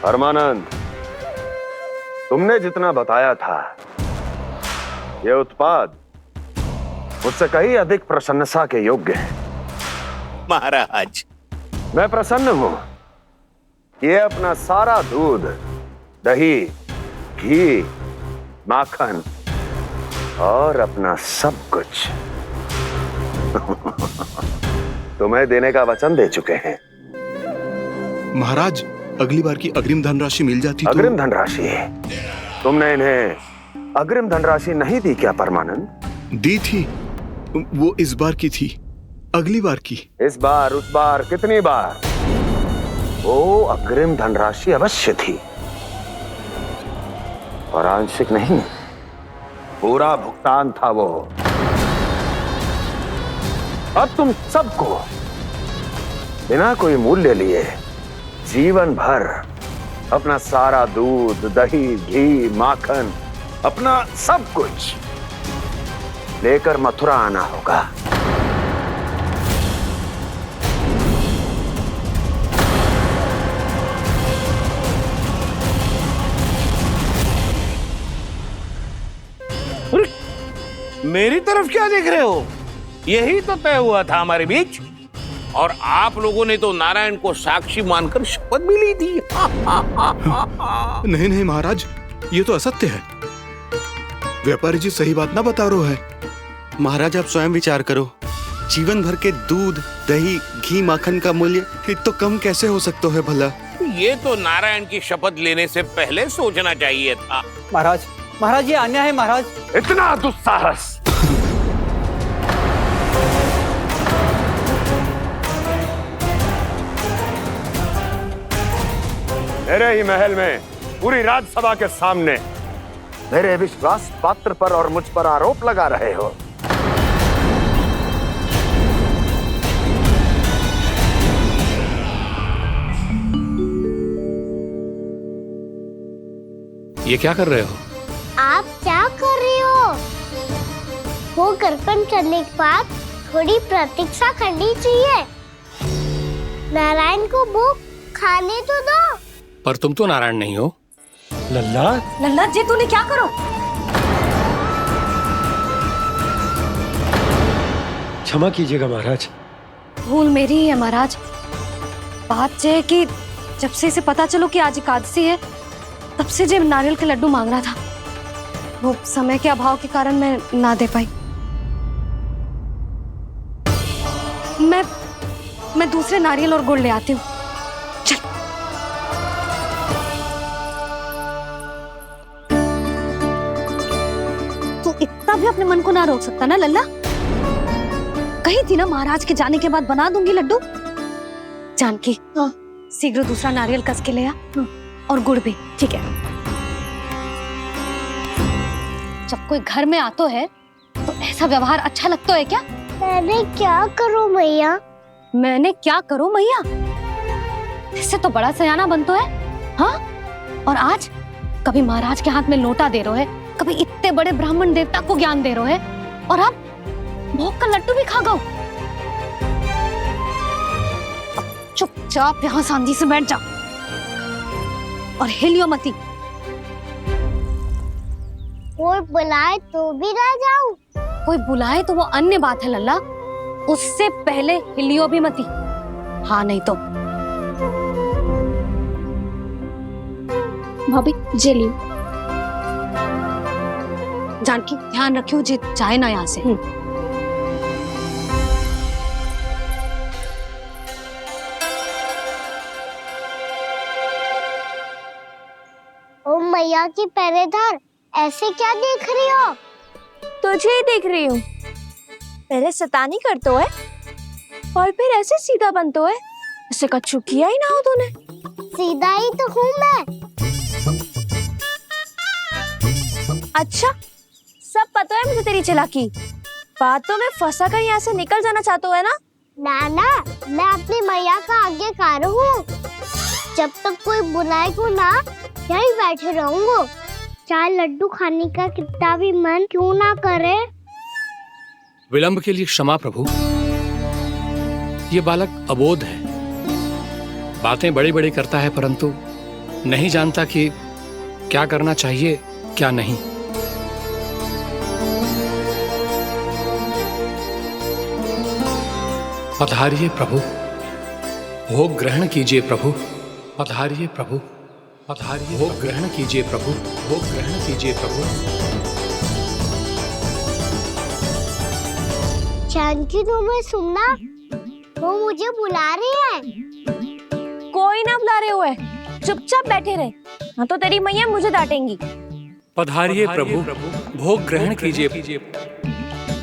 परमानंद, तुमने जितना बताया था, यह उत्पाद मुझसे कहीं अधिक प्रशंसा के योग्य है। महाराज, मैं प्रसन्न हूं। ये अपना सारा दूध, दही, घी, माखन और अपना सब कुछ तुम्हें देने का वचन दे चुके हैं। महाराज, अगली बार की अग्रिम धनराशि मिल जाती तो। अग्रिम धनराशि? तुमने इन्हें अग्रिम धनराशि नहीं दी क्या परमानंद? दी थी, वो इस बार की थी, अगली बार की। इस बार, उस बार, कितनी बार? वो अग्रिम धनराशि अवश्य थी और आंशिक नहीं, पूरा भुगतान था वो। अब तुम सबको बिना कोई मूल्य लिए जीवन भर अपना सारा दूध, दही, घी, माखन, अपना सब कुछ लेकर मथुरा आना होगा। मेरी तरफ क्या देख रहे हो? यही तो तय हुआ था हमारे बीच, और आप लोगों ने तो नारायण को साक्षी मानकर शपथ भी ली थी। नहीं नहीं महाराज, ये तो असत्य है। व्यापारी जी सही बात ना बता रहे है। महाराज, आप स्वयं विचार करो, जीवन भर के दूध, दही, घी, माखन का मूल्य तो कम कैसे हो सकता है भला? ये तो नारायण की शपथ लेने से पहले सोचना चाहिए था। महाराज, महाराज, ये अन्याय है महाराज। इतना दुस्साहस! मेरे ही महल में पूरी राजसभा के सामने मेरे विश्वास पात्र पर और मुझ पर आरोप लगा रहे हो। ये क्या कर रहे हो? आप क्या कर रहे हो? वो गर्पण करने के बाद थोड़ी प्रतीक्षा करनी चाहिए। नारायण को भूख खाने तो दो। पर तुम तो नारायण नहीं हो। लल्ला, लल्ला जी, तूने क्या करो? क्षमा कीजिएगा महाराज। भूल मेरी ही है महाराज। बात ये है कि जब से इसे पता चलो कि आज एकादशी है, तब से जब नारियल के लड्डू मांग रहा था, वो समय के अभाव के कारण मैं ना दे पाई। मैं दूसरे नारियल और गुड़ ले आती हूँ। चल। तू इतना भी अपने मन को ना रोक सकता ना लल्ला? कही थी ना महाराज के जाने के बाद बना दूंगी लड्डू। जानकी, शीघ्र दूसरा नारियल कस के ले आ, और गुड़ भी। ठीक है। जब कोई घर में आतो है तो ऐसा व्यवहार अच्छा लगता है क्या? मैंने क्या करूं मैया? मैंने क्या करूं मैया? इससे तो बड़ा सयाना बनतो है। हाँ? और आज कभी महाराज के हाथ में लोटा दे रहे है, कभी इतने बड़े ब्राह्मण देवता को ज्ञान दे रहे है, और अब भोग का लड्डू भी खा गो। चुपचाप यहाँ शांति से बैठ जा और हिलियो मती। कोई बुलाए तो भी ना जाऊं? कोई बुलाए तो वो अन्य बात है लल्ला, उससे पहले हिलियो भी मती। हाँ नहीं तो। भाभी जेली। जानकी, ध्यान रखियो जे जाए ना यहाँ से। ओ मैया की पहरेदार, ऐसे क्या देख रही हो? तुझे ही देख रही हूँ। पहले शैतानी करतो है और फिर ऐसे सीधा बनतो है, ऐसे कछु किया ही ना हो तूने। सीधा ही तो हूँ मैं। अच्छा, सब पता है मुझे तेरी चालाकी। बातों में फंसा कर यहाँ से निकल जाना चाहते है ना? नाना, मैं अपनी मैया का आज्ञाकार हूँ। जब तक कोई बुलाएगा ना, यहीं बैठे रहूंगा, चाहे लड्डू खाने का कितना भी मन क्यों ना करे। विलंब के लिए क्षमा प्रभु। ये बालक अबोध है, बातें बड़ी बड़ी करता है परंतु नहीं जानता कि क्या करना चाहिए क्या नहीं। पधारिए प्रभु, भोग ग्रहण कीजिए प्रभु। पधारिए प्रभु, पधारिए, भोग ग्रहण कीजिए प्रभु। भोग ग्रहण कीजिए प्रभु। जानकी तुम्हें सुनना, वो मुझे बुला रही है। कोई ना बुला रहे हुए, चुपचाप बैठे रहे, हाँ तो तेरी मैया मुझे डांटेंगी। पधारिए प्रभु, भोग ग्रहण कीजिए।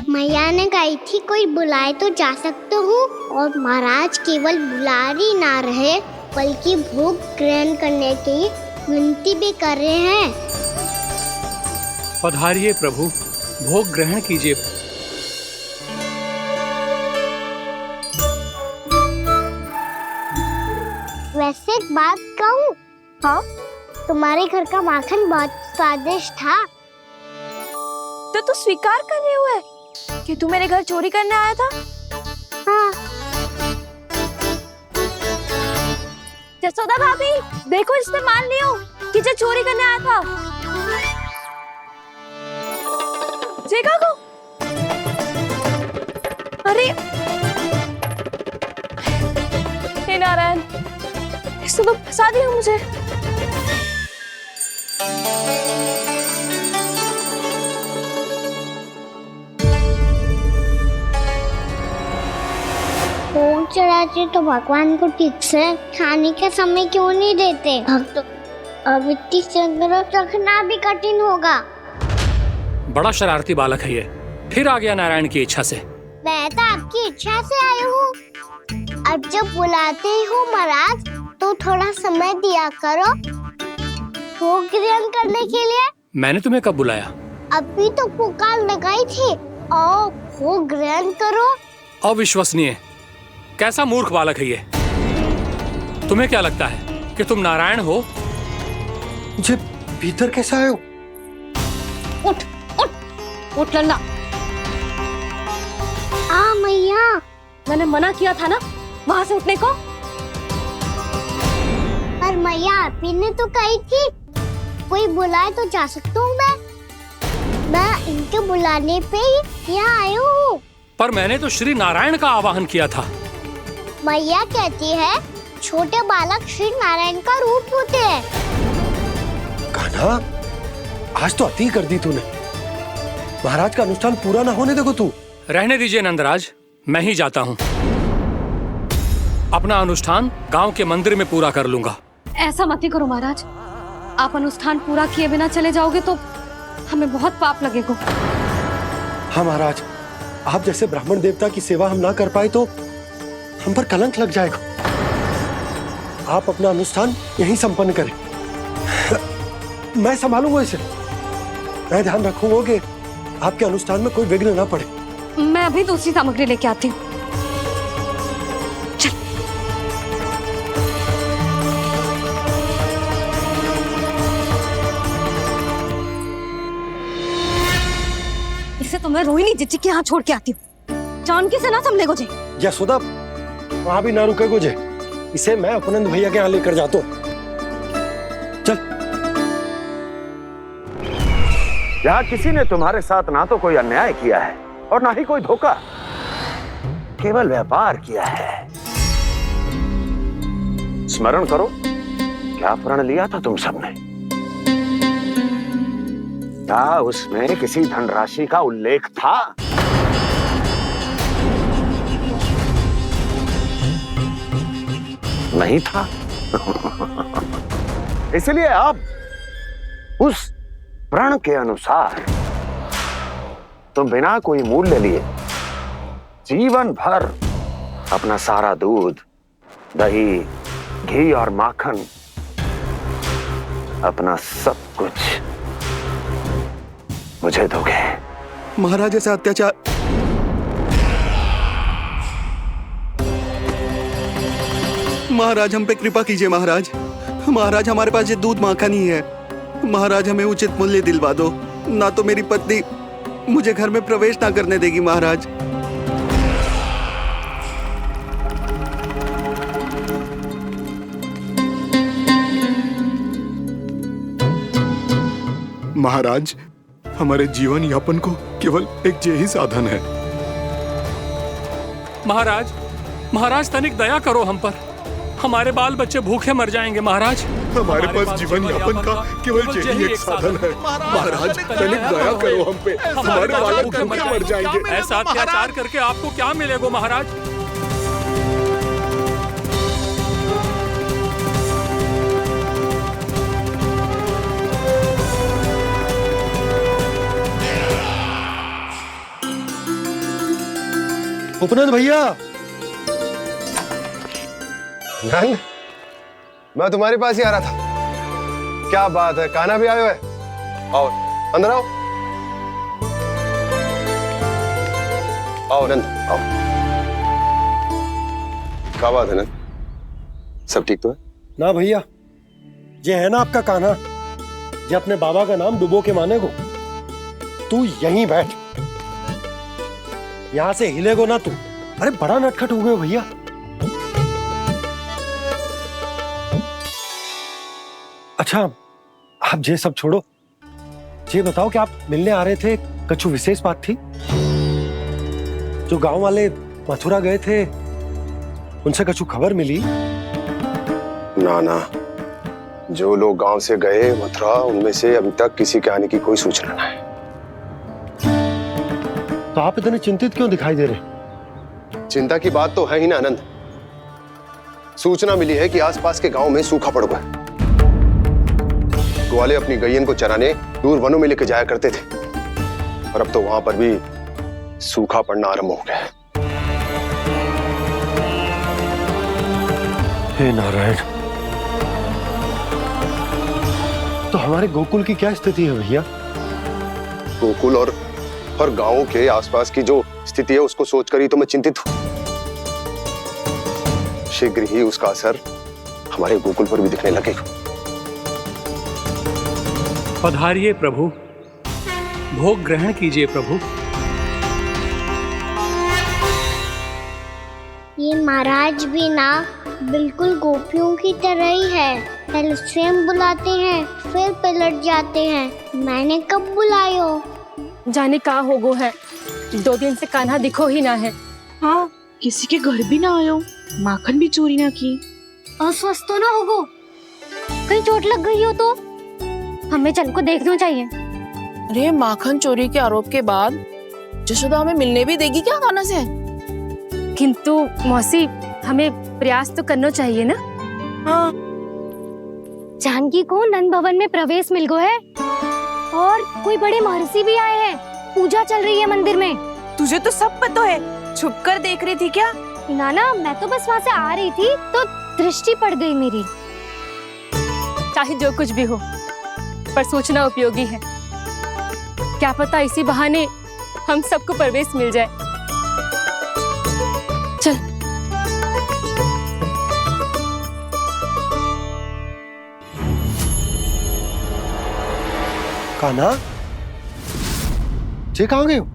मैया ने कही थी कोई बुलाए तो जा सकते हूँ, और महाराज केवल बुला ही ना रहे बल्कि भोग ग्रहण करने की विनती भी कर रहे हैं। पधारिए प्रभु, भोग ग्रहण कीजिए। वैसे एक बात कहूँ? हाँ? तुम्हारे घर का माखन बहुत स्वादिष्ट था। तो तू स्वीकार कर रहे हुए कि तू मेरे घर चोरी करने आया था? हाँ। जसोदा भाभी, देखो इसने मान लियो कि जो चोरी करने आया था। देखा को? अरे हे नारायण, इसने तो फंसा दिया मुझे। भोग चढ़ाते तो भगवान को ठीक से खाने का समय क्यों नहीं देते? भक्त अब इतनी संग्रह रखना भी कठिन होगा। बड़ा शरारती बालक है ये, फिर आ गया नारायण की इच्छा से। मैं तो आपकी इच्छा से आई हूँ। अब जब बुलाते हो महाराज तो थोड़ा समय दिया करो भोग ग्रहण करने के लिए। मैंने तुम्हें कब बुलाया? अभी तो पुकार लगाई थी, आओ भोग ग्रहण करो। अविश्वसनीय, कैसा मूर्ख बालक है ये। तुम्हें क्या लगता है कि तुम नारायण हो? मुझे भीतर कैसे आए हो? उठ उठ उठ लल्ला। मैया, मैंने मना किया था ना वहां से उठने को। पर मैया आपी ने तो कही थी कोई बुलाए तो जा सकता हूँ मैं इनके बुलाने पे ही यहाँ आई हूँ। पर मैंने तो श्री नारायण का आवाहन किया था। मैया कहती है छोटे बालक श्री नारायण का रूप होते हैं। कान्हा, आज तो अति कर दी तूने। महाराज का अनुष्ठान पूरा ना होने देखो तू। रहने दीजिए नंदराज, मैं ही जाता हूँ। अपना अनुष्ठान गांव के मंदिर में पूरा कर लूंगा। ऐसा मत ही करो महाराज, आप अनुष्ठान पूरा किए बिना चले जाओगे तो हमें बहुत पाप लगेगा। हाँ महाराज, आप जैसे ब्राह्मण देवता की सेवा हम ना कर पाए तो हम पर कलंक लग जाएगा। आप अपना अनुष्ठान यहीं संपन्न करें, मैं संभालूंगा इसे। मैं ध्यान रखूंगा कि आपके अनुष्ठान में कोई विघ्न ना पड़े। मैं अभी दूसरी सामग्री लेके आती हूँ। इसे तो मैं रोहिणी जीजी के यहाँ छोड़ के आती हूँ। जानकी से ना संभले गुजे। यशोदा, वहां भी ना रुके गुजे। इसे मैं अपनंद भैया के यहाँ लेकर जाता हूँ। चल। यहाँ किसी ने तुम्हारे साथ ना तो कोई अन्याय किया है और ना ही कोई धोखा, केवल व्यापार किया है। स्मरण करो क्या प्रण लिया था तुम सबने? क्या उसमें किसी धनराशि का उल्लेख था? नहीं था। इसलिए अब उस प्रण के अनुसार तुम बिना कोई मूल्य लिए जीवन भर अपना सारा दूध, दही, घी और माखन, अपना सब कुछ मुझे दोगे। महाराज ऐसा अत्याचार। महाराज हम पे कृपा कीजिए। महाराज, महाराज हमारे पास ये दूध माखन ही है। महाराज हमें उचित मूल्य दिलवा दो, ना तो मेरी पत्नी मुझे घर में प्रवेश ना करने देगी। महाराज महाराज, हमारे जीवन यापन को केवल एक यही साधन है। महाराज, महाराज तनिक दया करो हम पर। हमारे बाल बच्चे भूखे मर जाएंगे महाराज। हमारे पास जीवन यापन का केवल यही एक साधन है। महाराज तनिक दया करो हम पे, हमारे बालक भूखे मर जाएंगे। ऐसा अत्याचार करके आपको क्या मिलेगा महाराज? उपनंद भैया। नंद, मैं तुम्हारे पास ही आ रहा था। क्या बात है, कान्हा भी आए हुए? आओ अंदर आओ। आओ नंद आओ। क्या बात है नंद, सब ठीक तो है ना भैया? ये है ना आपका कान्हा, ये अपने बाबा का नाम डुबो के माने को। तू यहीं बैठ, यहां से हिलेगो ना तू। अरे बड़ा नटखट हो गए भैया। अच्छा आप ये सब छोड़ो, ये बताओ कि आप मिलने आ रहे थे, कछु विशेष बात थी? जो गांव वाले मथुरा गए थे उनसे कछु खबर मिली? ना ना, जो लोग गांव से गए मथुरा, उनमें से अभी तक किसी के आने की कोई सूचना नहीं है। तो आप इतने चिंतित क्यों दिखाई दे रहे? चिंता की बात तो है ही ना आनंद। सूचना मिली है कि आसपास के गांव में सूखा पड़ गया। ग्वाले अपनी गैयन को चराने दूर वनों में लेके जाया करते थे, और अब तो वहां पर भी सूखा पड़ना आरंभ हो गया है। हे नारायण, तो हमारे गोकुल की क्या स्थिति है भैया? गोकुल और गांवों के आसपास की जो स्थिति है उसको सोचकर ही तो मैं चिंतित हूं। शीघ्र ही उसका असर हमारे गोकुल पर भी दिखने लगेगा। पधारिए प्रभु, भोग ग्रहण कीजिए प्रभु। ये महाराज भी ना बिल्कुल गोपियों की तरह ही है। पहले स्वयं बुलाते हैं, फिर पलट जाते हैं। मैंने कब बुलाई हो? जाने कहाँ होगो है, 2 दिन से कान्हा दिखो ही ना है। हाँ, किसी के घर भी ना आयो, माखन भी चोरी ना की। अस्वस्थ तो ना होगो, कहीं चोट लग गई हो तो? हमें चल को देखना चाहिए। अरे माखन चोरी के आरोप के बाद जशोदा हमें मिलने भी देगी क्या कान्हा से? किंतु मौसी, हमें प्रयास तो करना चाहिए ना। हाँ, जानकी को नंद भवन में प्रवेश मिल गो है, और कोई बड़े महर्षि भी आए हैं। पूजा चल रही है मंदिर में। तुझे तो सब पता है, छुप कर देख रही थी क्या? नाना, मैं तो बस वहाँ से आ रही थी तो दृष्टि पड़ गई मेरी। चाहे जो कुछ भी हो, पर सूचना उपयोगी है। क्या पता इसी बहाने हम सबको प्रवेश मिल जाए। चल। कान्हा, ये कहाँ गए हो?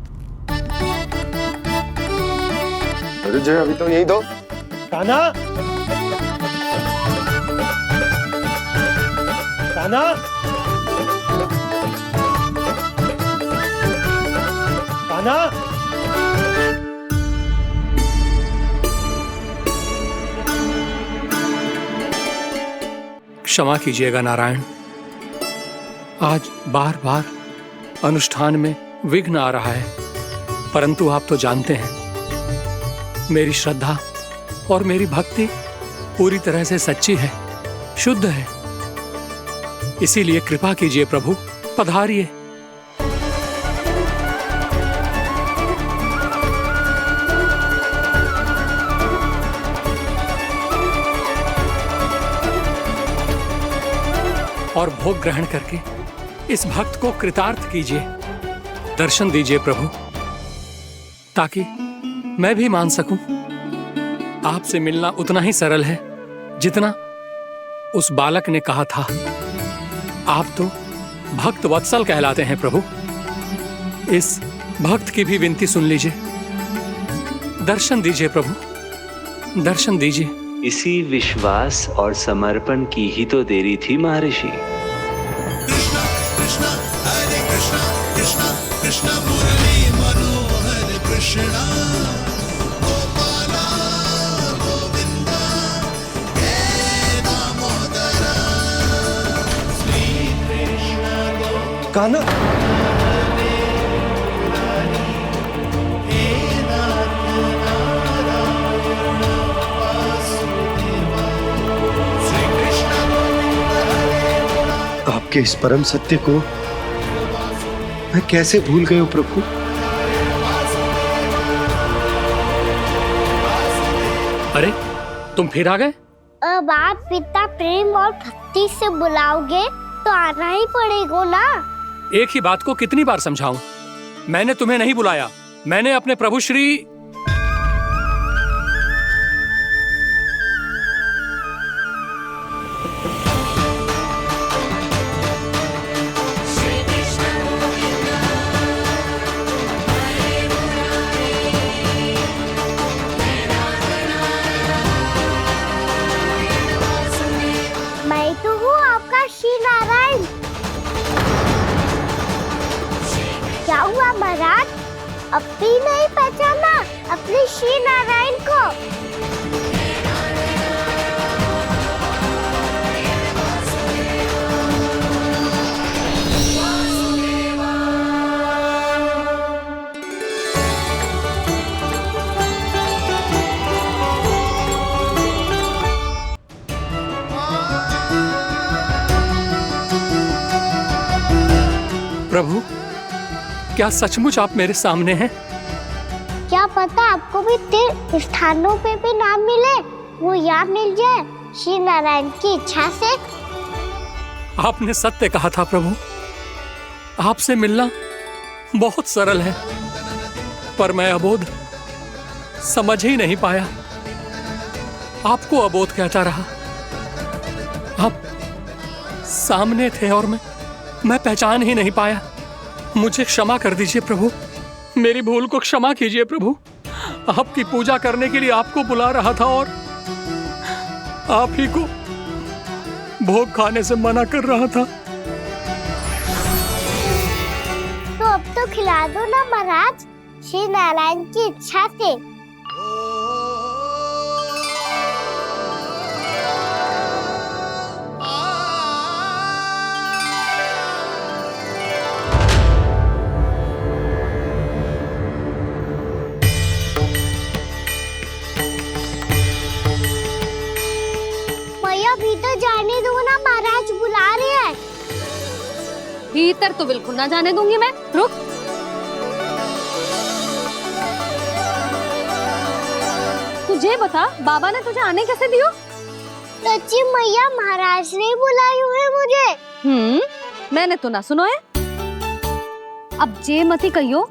अरे जय, अभी तो यही दो। कान्हा, कान्हा, कान्हा। क्षमा कीजिएगा नारायण, आज बार बार अनुष्ठान में विघ्न आ रहा है, परंतु आप तो जानते हैं मेरी श्रद्धा और मेरी भक्ति पूरी तरह से सच्ची है, शुद्ध है। इसीलिए कृपा कीजिए प्रभु, पधारिए। और भोग ग्रहण करके इस भक्त को कृतार्थ कीजिए। दर्शन दीजिए प्रभु, ताकि मैं भी मान सकूं। आपसे मिलना उतना ही सरल है जितना उस बालक ने कहा था। आप तो भक्त वत्सल कहलाते हैं प्रभु। इस भक्त की भी विनती सुन लीजिए। दर्शन दीजिए प्रभु, दर्शन दीजिए। इसी विश्वास और समर्पण की ही तो देरी थी महर्षि। कृष्णा कृष्णा हरे कान्हा, आपके इस परम सत्य को मैं कैसे भूल गया प्रभु। अरे तुम फिर आ गए? अब आप इतना प्रेम और भक्ति से बुलाओगे तो आना ही पड़ेगा ना। एक ही बात को कितनी बार समझाऊं? मैंने तुम्हें नहीं बुलाया, मैंने अपने प्रभु श्री मैं तो हूँ आपका श्री नारायण। क्या हुआ महाराज, अब भी नहीं पहचाना अपने श्री नारायण को? प्रभु, क्या सचमुच आप मेरे सामने हैं? क्या पता आपको भी तीर्थ स्थानों पे भी नाम मिले, वो यहाँ मिल जाए श्री नारायण की इच्छा से। आपने सत्य कहा था प्रभु, आपसे मिलना बहुत सरल है, पर मैं अबोध समझ ही नहीं पाया। आपको अबोध कहता रहा। आप सामने थे और मैं पहचान ही नहीं पाया। मुझे क्षमा कर दीजिए प्रभु, मेरी भूल को क्षमा कीजिए प्रभु। आपकी पूजा करने के लिए आपको बुला रहा था और आप ही को भोग खाने से मना कर रहा था। तो अब तो खिला दो ना महाराज, श्री नारायण की इच्छा से। भीतर जाने दो ना, महाराज बुला रहे हैं। भीतर तो बिल्कुल ना जाने दूंगी मैं। रुक। तुझे बता, बाबा ने तुझे आने कैसे दियो? सच्ची मैया, महाराज ने बुलाई हुई मुझे। मैंने तो ना सुनो है। अब जे मती कहियो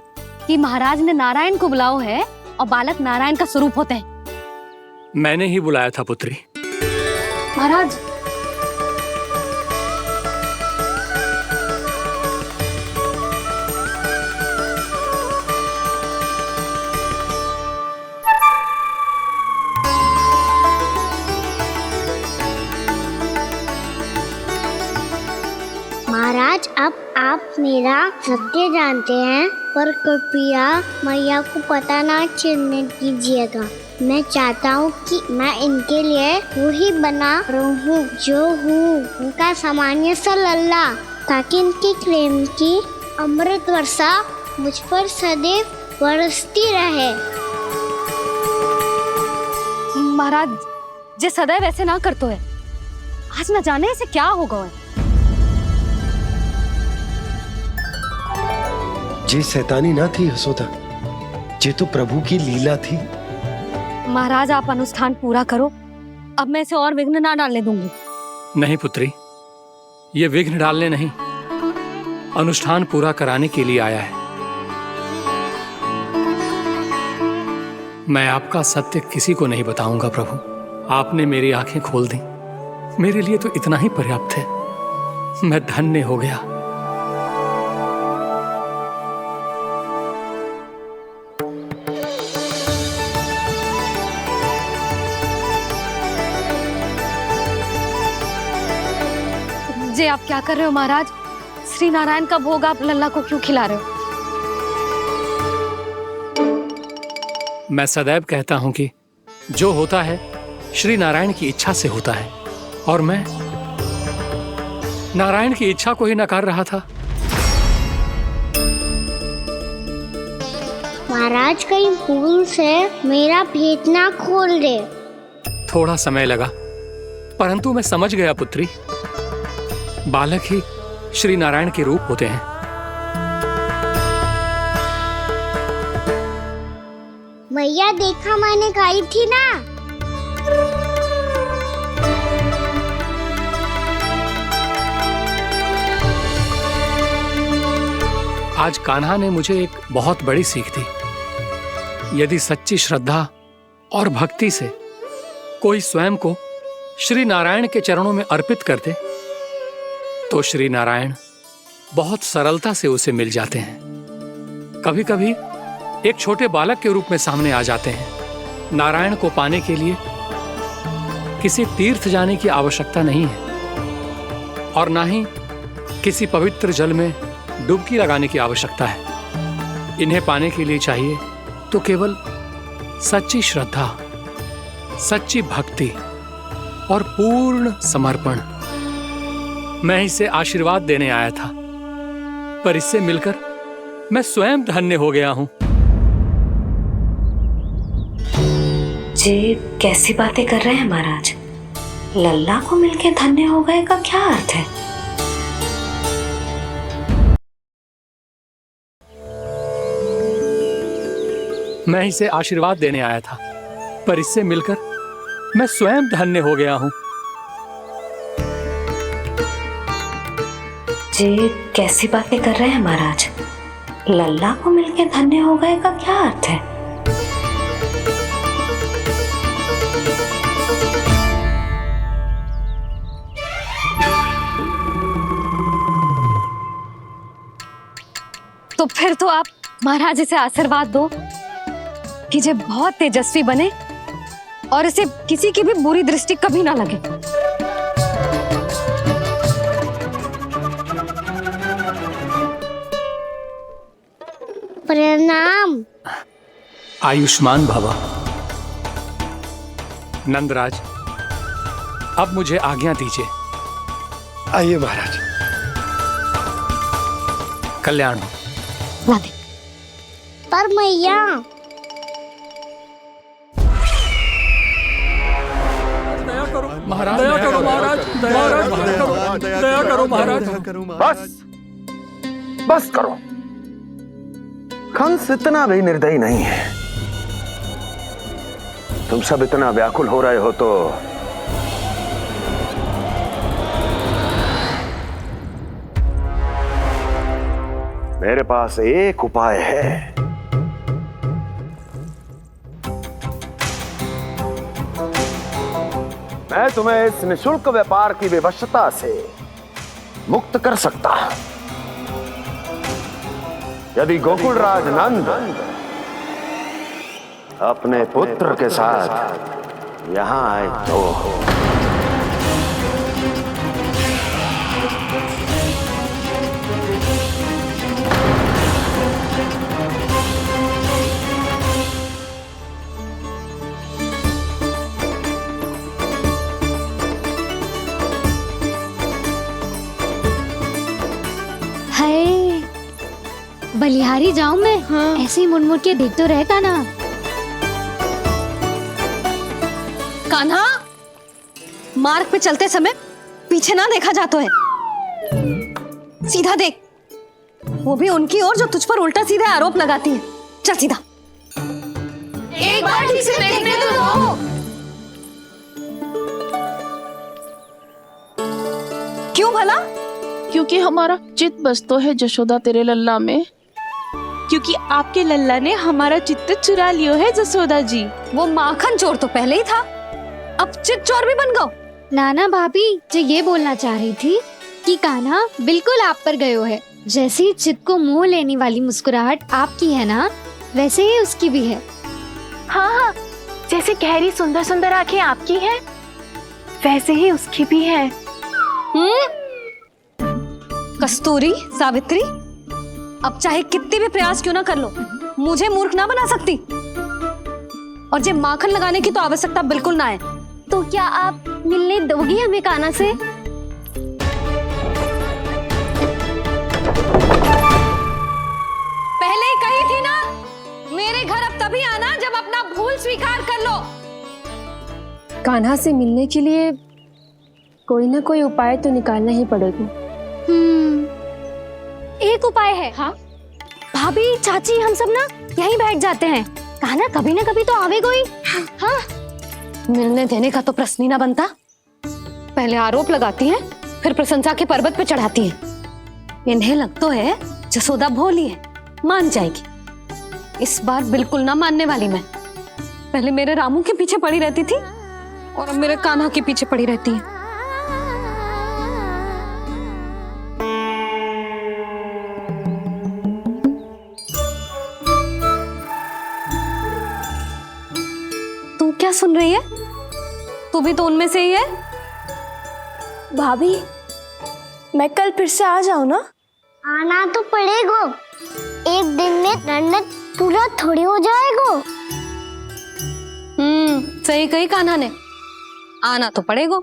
कि महाराज ने नारायण को बुलाओ है और बालक नारायण का स्वरूप होते हैं। मैंने ही बुलाया था पुत्री। महाराज, महाराज, अब आप मेरा सत्य जानते हैं, पर कृपया मैया को पता ना चलने दीजिएगा। मैं चाहता हूँ कि मैं इनके लिए वही बना रहूँ जो हूँ, उनका सामान्य सा लल्ला, ताकि इनके प्रेम की अमृत वर्षा मुझ पर सदैव बरसती रहे। महाराज, जे सदैव ऐसे ना करतो है, आज न जाने इसे क्या होगा है। जे शैतानी ना थी यशोदा, जे तो प्रभु की लीला थी। महाराज, आप अनुष्ठान पूरा करो, अब मैं इसे और विघ्न ना डालने दूंगी। नहीं पुत्री, ये विघ्न डालने नहीं, अनुष्ठान पूरा कराने के लिए आया है। मैं आपका सत्य किसी को नहीं बताऊंगा प्रभु। आपने मेरी आंखें खोल दी, मेरे लिए तो इतना ही पर्याप्त है। मैं धन्य हो गया। जे आप क्या कर रहे हो महाराज? श्री नारायण का भोग आप लल्ला को क्यों खिला रहे हो? मैं सदैव कहता हूं कि जो होता है श्री नारायण की इच्छा से होता है, और मैं नारायण की इच्छा को ही नकार रहा था। महाराज कहीं भूल से मेरा भेद ना खोल दे। थोड़ा समय लगा, परंतु मैं समझ गया पुत्री। बालक ही श्री नारायण के रूप होते हैं। मैया देखा मैंने कही थी ना। आज कान्हा ने मुझे एक बहुत बड़ी सीख दी। यदि सच्ची श्रद्धा और भक्ति से कोई स्वयं को श्री नारायण के चरणों में अर्पित कर दे, तो श्री नारायण बहुत सरलता से उसे मिल जाते हैं। कभी कभी एक छोटे बालक के रूप में सामने आ जाते हैं। नारायण को पाने के लिए किसी तीर्थ जाने की आवश्यकता नहीं है और ना ही किसी पवित्र जल में डुबकी लगाने की आवश्यकता है। इन्हें पाने के लिए चाहिए तो केवल सच्ची श्रद्धा, सच्ची भक्ति और पूर्ण समर्पण। मैं इसे आशीर्वाद देने आया था, पर इससे मिलकर मैं स्वयं धन्य हो गया हूं। जी कैसी बातें कर रहे हैं महाराज? लल्ला को मिलके धन्य हो गए का क्या अर्थ है? मैं इसे आशीर्वाद देने आया था, पर इससे मिलकर मैं स्वयं धन्य हो गया हूं। जी कैसी बातें कर रहे हैं महाराज? लल्ला को मिलके धन्य हो गए का क्या अर्थ है? तो फिर तो आप महाराज इसे आशीर्वाद दो कि ये बहुत तेजस्वी बने और इसे किसी की भी बुरी दृष्टि कभी ना लगे। प्रणाम। आयुष्मान भव। नंदराज, अब मुझे आज्ञा दीजिए। आइए महाराज। कल्याण हो। पर मैया महाराज, दया करो महाराज, दया करो महाराज। बस करो। कंस इतना भी निर्दयी नहीं है। तुम सब इतना व्याकुल हो रहे हो तो मेरे पास एक उपाय है। मैं तुम्हें इस निशुल्क व्यापार की विवशता से मुक्त कर सकता हूं। यदि गोकुलराज नंद अपने पुत्र के साथ यहां आए तो बलिहारी जाऊं मैं? हाँ। ऐसे ही मुड़ के देख तो रहता ना। कान्हा, मार्ग पे चलते समय पीछे ना देखा जाता है। सीधा देख, वो भी उनकी ओर जो तुझ पर उल्टा सीधा आरोप लगाती है। चल सीधा। एक बार ठीक से देखने तो दो। क्यों भला? क्योंकि हमारा चित्त बसतो है जशोदा तेरे लल्ला में। क्योंकि आपके लल्ला ने हमारा चित्त चुरा लियो है जसोदा जी। वो माखन चोर तो पहले ही था, अब चित्त चोर भी बन गओ। नाना भाभी जो ये बोलना चाह रही थी कि कान्हा बिल्कुल आप पर गयो है। जैसे ही चित्त को मोह लेने वाली मुस्कुराहट आपकी है ना, वैसे ही उसकी भी है। हाँ हाँ, जैसे गहरी सुंदर सुंदर आंखें आपकी हैं, वैसे ही उसकी भी है। कस्तूरी, सावित्री, अब चाहे कितने भी प्रयास क्यों ना कर लो, मुझे मूर्ख ना बना सकती। और जे माखन लगाने की तो आवश्यकता बिल्कुल ना है। तो क्या आप मिलने दोगी हमें कान्हा से? पहले ही कही थी ना, मेरे भूल स्वीकार कर लो। कान्हा से मिलने के लिए कोई ना कोई उपाय तो निकालना ही पड़ेगा। एक उपाय है। हाँ? भाभी, चाची, हम सब ना यहीं बैठ जाते हैं। कान्हा कभी ना कभी तो आवेगा ही। हाँ, मिलने देने का तो प्रश्न ही ना बनता। पहले आरोप लगाती हैं, फिर प्रशंसा के पर्वत पे चढ़ाती हैं। इन्हें लगता है जसोदा भोली है, मान जाएगी। इस बार बिल्कुल ना मानने वाली मैं। पहले मेरे रामू के पीछे पड़ी रहती थी और अब मेरे कान्हा के पीछे पड़ी रहती है। तू क्या सुन रही है? तू भी तो उनमें से ही है। भाभी, मैं कल फिर से आ जाऊं ना? आना तो पड़ेगा। एक दिन में रन्नत पूरा थोड़ी हो जाएगा। सही कही कान्हा ने, आना तो पड़ेगा।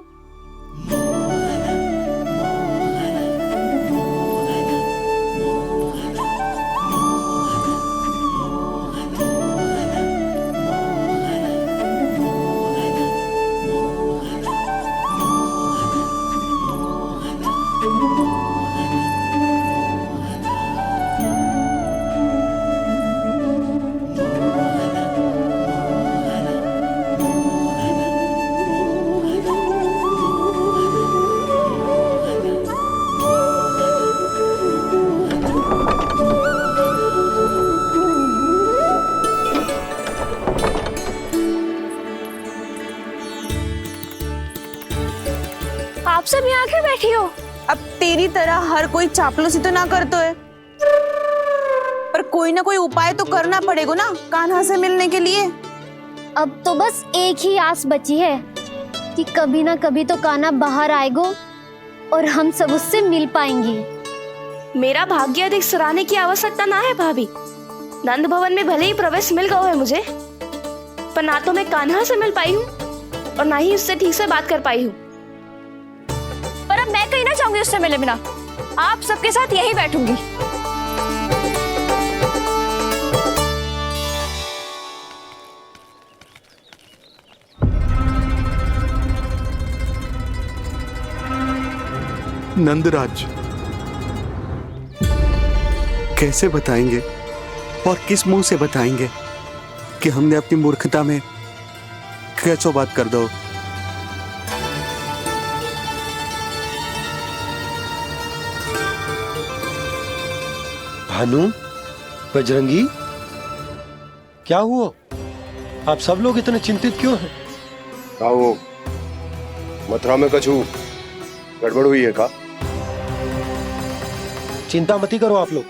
आप सब यहाँ क्यों बैठी हो? अब तेरी तरह हर कोई चापलूसी तो ना करतो है, पर कोई ना कोई उपाय तो करना पड़ेगा ना कान्हा से मिलने के लिए। अब तो बस एक ही आस बची है कि कभी ना कभी तो कान्हा बाहर आएगा और हम सब उससे मिल पाएंगे। मेरा भाग्य अधिक सराहने की आवश्यकता ना है भाभी। नंद भवन में भले ही प्रवेश मिल गया है मुझे, पर ना तो मैं कान्हा से मिल पाई हूँ और ना ही उससे ठीक से बात कर पाई हूँ। पर अब मैं कहीं ना जाऊंगी उससे मिले बिना। आप सबके साथ यहीं बैठूंगी। नंदराज, कैसे बताएंगे और किस मुंह से बताएंगे कि हमने अपनी मूर्खता में कैसो बात कर दो। भानु, बजरंगी, क्या हुआ? आप सब लोग इतने चिंतित क्यों हैं? क्या वो मथुरा में कछु गड़बड़ हुई है का? चिंता मती करो आप लोग,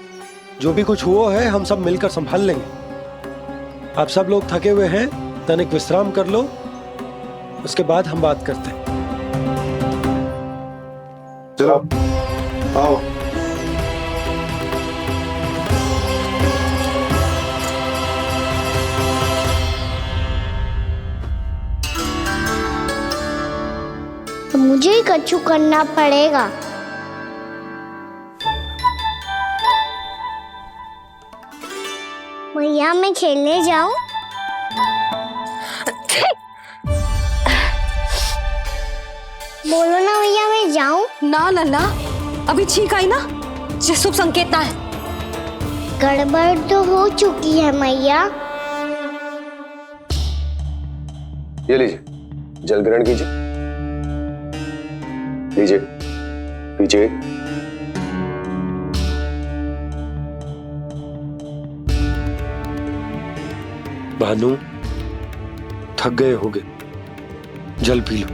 जो भी कुछ हुआ है हम सब मिलकर संभाल लेंगे। आप सब लोग थके हुए हैं, तनिक विश्राम कर लो, उसके बाद हम बात करते हैं। चलो आओ। तो मुझे ही कछु करना पड़ेगा। भैया मैं खेलने जाऊं? बोलो ना भैया मैं जाऊं? ना लल्ला, अभी छींक आई ना, ये शुभ संकेत ना है। गड़बड़ तो हो चुकी है मैया। ये लीजिए, जल ग्रहण कीजिए। लीजिए, पीजिए। भानु, थक गए होगे, जल पी लो।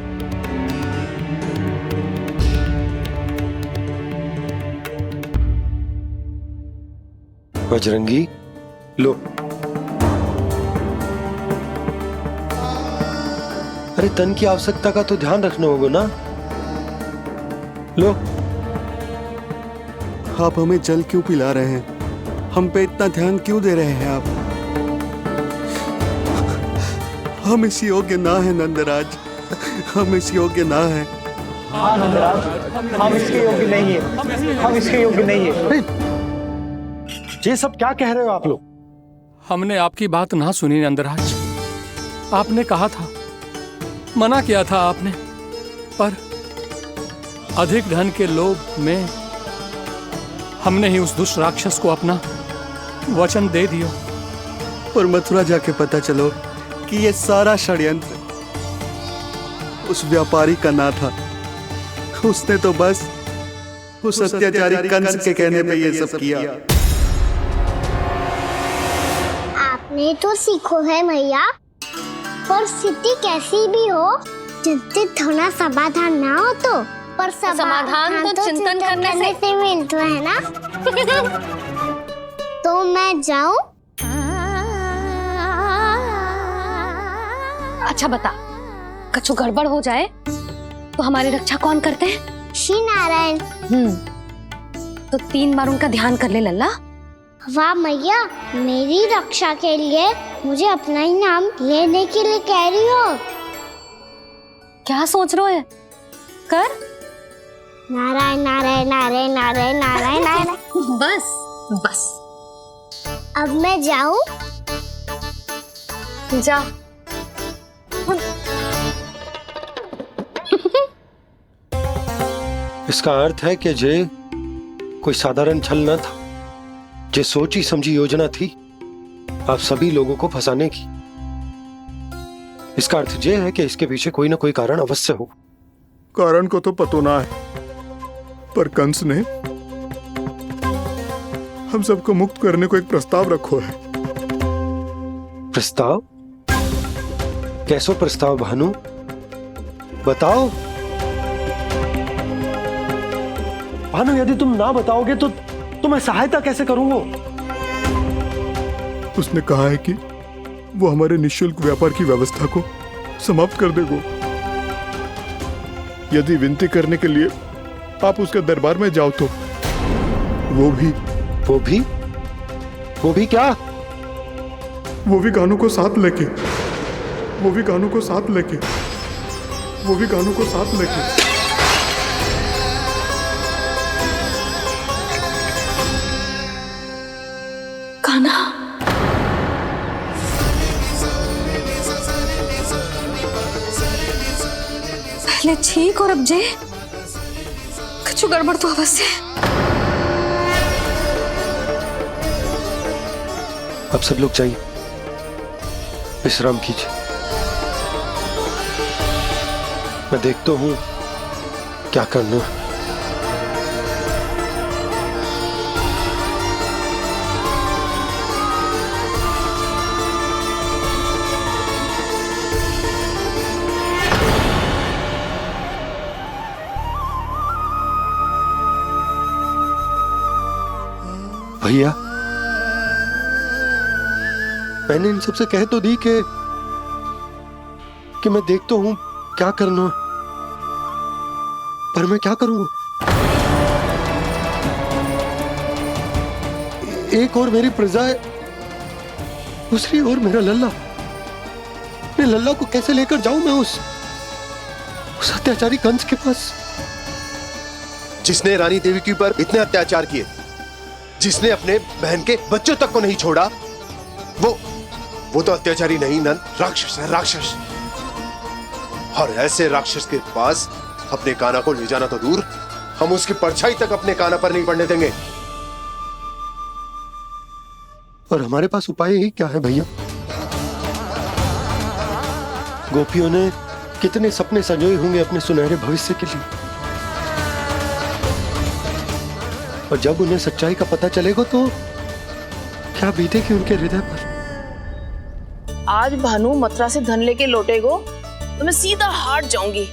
बजरंगी, लो। अरे तन की आवश्यकता का तो ध्यान रखना होगा ना। लो। आप हमें जल क्यों पिला रहे हैं? हम पे इतना ध्यान क्यों दे रहे हैं आप? हम इस योग्य ना है नंदराज, हम इस योग्य ना है। हाँ नंदराज, हम इसके योग्य नहीं है, हम इसके योग्य नहीं है। ये सब क्या कह रहे हो आप लोग? हमने आपकी बात ना सुनी नंदराज। आपने कहा था, मना किया था आपने, पर अधिक धन के लोभ में हमने ही उस दुष्ट राक्षस को अपना वचन दे दिया। और मथुरा जाके पता चलो कि ये सारा षड्यंत्र उस व्यापारी का ना था। उसने तो बस उस अत्याचारी कंस के कहने पे ये सब किया। आपने तो सीखो है भैया, पर स्थिति कैसी भी हो, चिंतित होना समाधान ना हो तो, पर समाधान तो चिंतन करने से मिलता है ना। तो मैं जाऊं? अच्छा बता, कछु गड़बड़ हो जाए तो हमारी रक्षा कौन करते हैं? श्री नारायण। तो 3 बार उनका ध्यान कर ले लल्ला। वाह मैया, मेरी रक्षा के लिए मुझे अपना ही नाम लेने के लिए कह रही हो? क्या सोच रहे हो? कर नारायण नारायण नारायण नारायण नारायण नारायण। बस बस, अब मैं जाऊं? जा। इसका अर्थ है कि जे कोई साधारण छल न था, जे सोची समझी योजना थी आप सभी लोगों को फंसाने की। इसका अर्थ ये है कि इसके पीछे कोई ना कोई कारण अवश्य हो। कारण को तो पतो ना है, पर कंस ने हम सबको मुक्त करने को एक प्रस्ताव रखो है। प्रस्ताव? कैसो प्रस्ताव भानु, बताओ। भानु, यदि तुम ना बताओगे तो मैं सहायता कैसे करूंगा? उसने कहा है कि वो हमारे निःशुल्क व्यापार की व्यवस्था को समाप्त कर देगा यदि विनती करने के लिए आप उसके दरबार में जाओ तो। वो भी क्या? वो भी गानों को साथ लेके कान्हा, पहले ठीक और अब जे कुछ गड़बड़ तो अवश्य है। अब सब लोग जाइए, विश्राम कीजिए। मैं देखता हूं क्या करना है। भैया, मैंने इन सबसे कह तो दी कि मैं देखता हूं क्या करना है, पर मैं क्या करूंगा? एक और मेरी प्रजा है, दूसरी ओर मेरा लल्ला। मैं लल्ला को कैसे लेकर जाऊं मैं उस अत्याचारी कंस के पास? जिसने रानी देवी के ऊपर इतने अत्याचार किए, जिसने अपने बहन के बच्चों तक को नहीं छोड़ा, वो तो अत्याचारी नहीं नंद, राक्षस है, राक्षस। और ऐसे राक्षस के पास अपने कान्हा को ले जाना तो दूर, हम उसकी परछाई तक अपने कान्हा पर नहीं पड़ने देंगे। और हमारे पास उपाय ही क्या है भैया? गोपियों ने कितने सपने संजोए होंगे अपने सुनहरे भविष्य के लिए, और जब उन्हें सच्चाई का पता चलेगा तो क्या बीतेगी उनके हृदय पर? आज भानु मथुरा से धन लेके लौटेगो तो मैं सीधा हाट जाऊंगी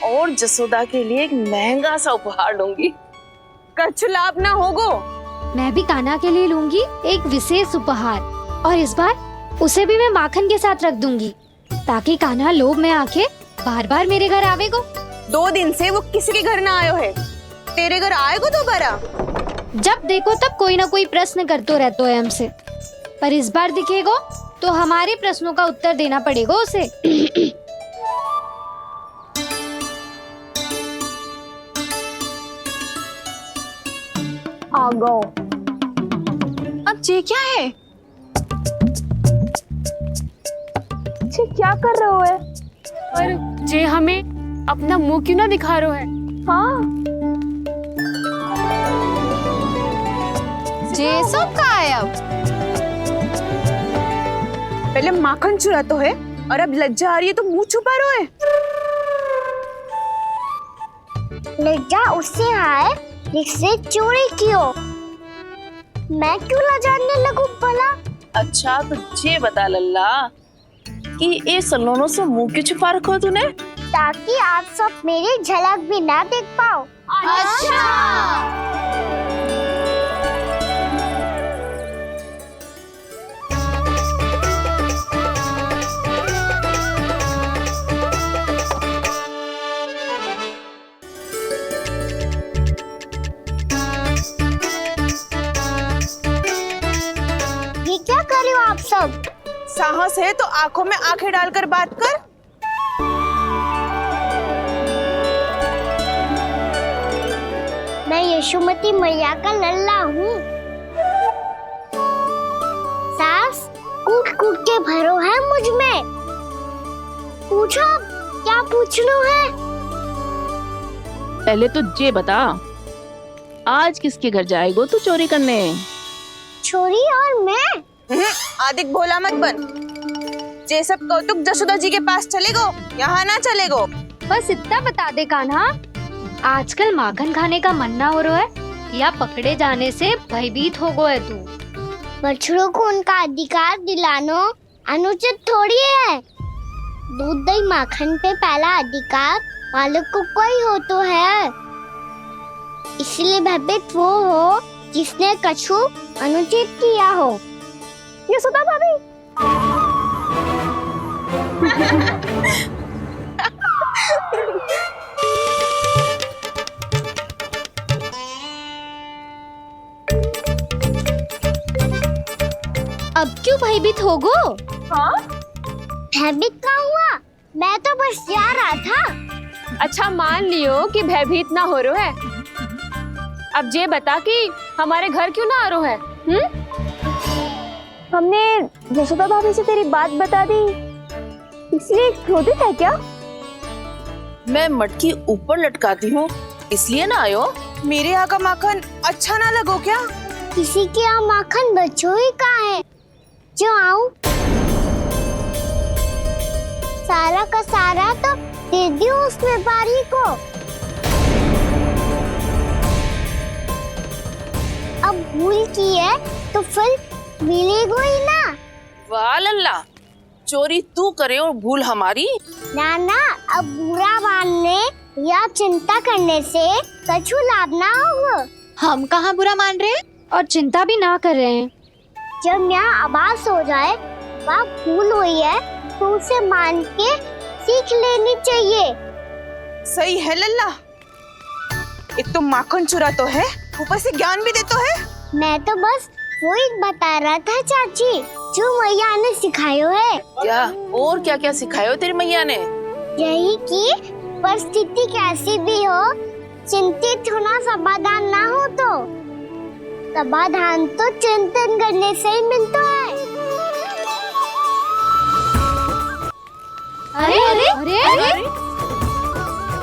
और जसोदा के लिए एक महंगा सा उपहार दूंगी। कछु लाभ ना होगो। मैं भी कान्हा के लिए लूंगी एक विशेष उपहार, और इस बार उसे भी मैं माखन के साथ रख दूंगी, ताकि कान्हा लोभ में आके बार बार मेरे घर आवेगो। 2 दिन से वो किसी के घर ना आयो है, तेरे घर आएगो दोबारा? जब देखो तब कोई ना कोई प्रश्न करते रहते है हमसे, पर इस बार दिखेगो तो हमारे प्रश्नों का उत्तर देना पड़ेगा उसे। आ गो। अब ये क्या है? जे क्या कर रहे हो है? पर जे हमें अपना मुंह क्यों ना दिखा रहे है? हाँ जे सब का है अब? पहले माखन चुरा तो है और अब लज्जा आ रही है तो मुंह छुपा रहे है। लज्जा उससे है जिसने चोरी की हो। मैं क्यों लजाने लगूं भला? अच्छा तो ये बता लल्ला कि ये सलोनों से मुंह क्यों छुपा रखो तूने? ताकि आप सब मेरी झलक भी ना देख पाओ। अच्छा। ये क्या कर रहे हो आप सब? साहस है तो आंखों में आंखें डालकर बात कर। मैं यशोमती मैया का लल्ला हूँ। सास कूट कूट के भरो है मुझ में। पूछो क्या पूछना है? पहले तो ये बता, आज किसके घर जाएगो तू चोरी करने? छोरी और मैं? आदिक भोला मत बन। ये सब कौतुक जशोदा जी के पास चलेगो, यहाँ ना चलेगो। बस इतना बता दे कान्हा, आजकल माखन खाने का मन ना हो रहा है या पकड़े जाने से भयभीत हो गए तू? बछड़ों को उनका अधिकार दिलाना अनुचित थोड़ी है। दूध दही माखन पे पहला अधिकार मालिक को कोई हो तो है। इसलिए भयभीत वो हो जिसने कछु अनुचित किया हो। यशोदा भाभी। अब क्यों भयभीत हो गो? हाँ? भयभीत क्या हुआ? मैं तो बस जा रहा था। अच्छा मान लियो कि भयभीत ना हो रहा है। अब ये बता कि हमारे घर क्यों ना आ रहा है? हमने यशोदा भाभी से तेरी बात बता दी, इसलिए क्रोधित है क्या? मैं मटकी ऊपर लटकाती हूँ इसलिए ना आयो? मेरे यहाँ का माखन अच्छा ना लगो क्या? किसी के यहाँ माखन बच्चों ही कहाँ है जो आऊं? सारा का सारा तो दे दियो उस व्यापारी को। अब भूल की है तो फिर मिलेगो ही ना। वाह लल्ला, चोरी तू करे और भूल हमारी। नाना, अब बुरा मानने या चिंता करने से कछु लाभ ना होगा। हम कहाँ बुरा मान रहे हैं और चिंता भी ना कर रहे हैं। जब यहाँ आभास हो जाए वहाँ भूल हुई है तो उसे मान के सीख लेनी चाहिए। सही है लल्ला, एक तो माखन चुरा तो है, ऊपर से ज्ञान भी दे तो है। मैं तो बस वही बता रहा था चाची जो मैया ने सिखायो है। क्या और क्या क्या सिखायो तेरी मैया ने? यही कि परिस्थिति कैसी भी हो चिंतित होना समाधान ना हो तो समाधान तो चिंतन करने से ही मिलता है। अरे अरे अरे, अरे?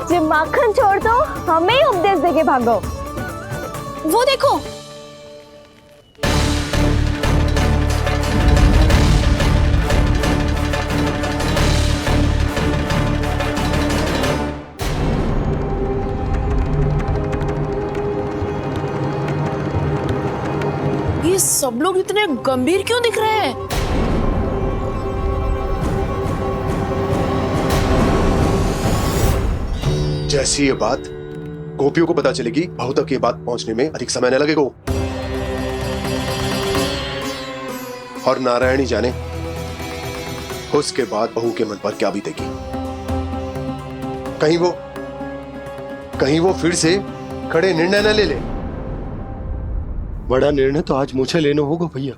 जब माखन छोड़ दो हमें ही उपदेश देके भागो। वो देखो, ये सब लोग इतने गंभीर क्यों दिख रहे हैं? जैसी ये बात गोपियों को पता चलेगी, बहू तक ये बात पहुंचने में अधिक समय न लगेगा। और नारायणी जाने उसके बाद बहू के मन पर क्या बीतेगी। कहीं वो फिर से खड़े निर्णय न ले ले। बड़ा निर्णय तो आज मुझे लेना होगा भैया।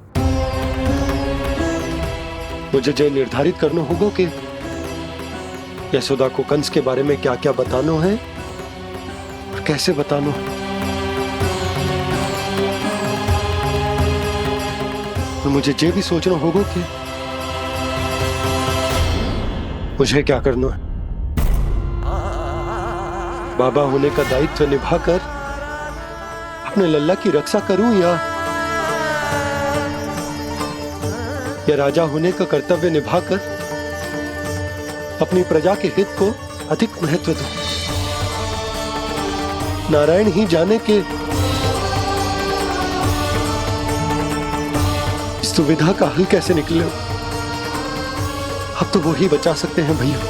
मुझे जो निर्धारित करना होगा कि यशोदा को कंस के बारे में क्या क्या बताना है और कैसे बताना है। और मुझे ये भी सोचना होगा कि मुझे क्या करना है? बाबा होने का दायित्व निभाकर अपने लल्ला की रक्षा करूं या राजा होने का कर्तव्य निभाकर अपनी प्रजा के हित को अधिक महत्व दूं? नारायण ही जाने के इस दुविधा का हल कैसे निकले। अब तो वो ही बचा सकते हैं भैया।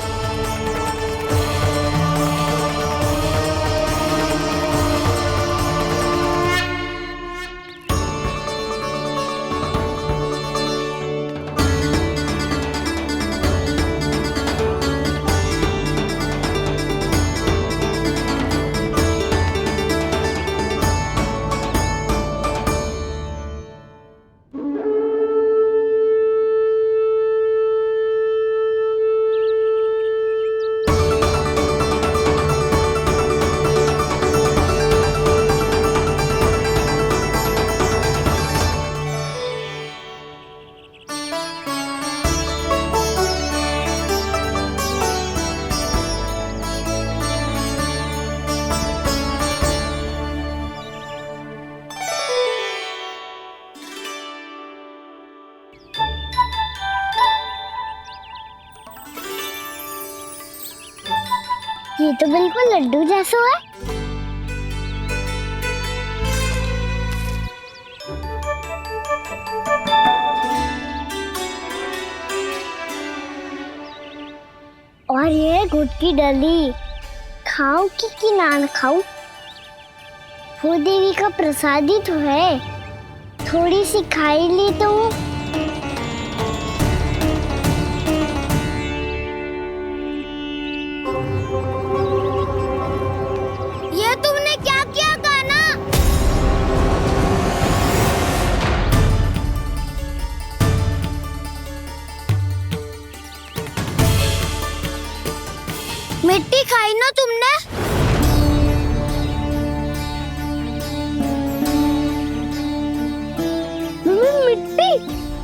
ये तो बिल्कुल लड्डू जैसा है। और ये गुड़ की डली खाऊं कि ना खाऊं? वो देवी का प्रसाद ही तो है, थोड़ी सी खाई ली तो। ये तुमने क्या किया कान्हा? मिट्टी खाई ना तुमने? मिट्टी?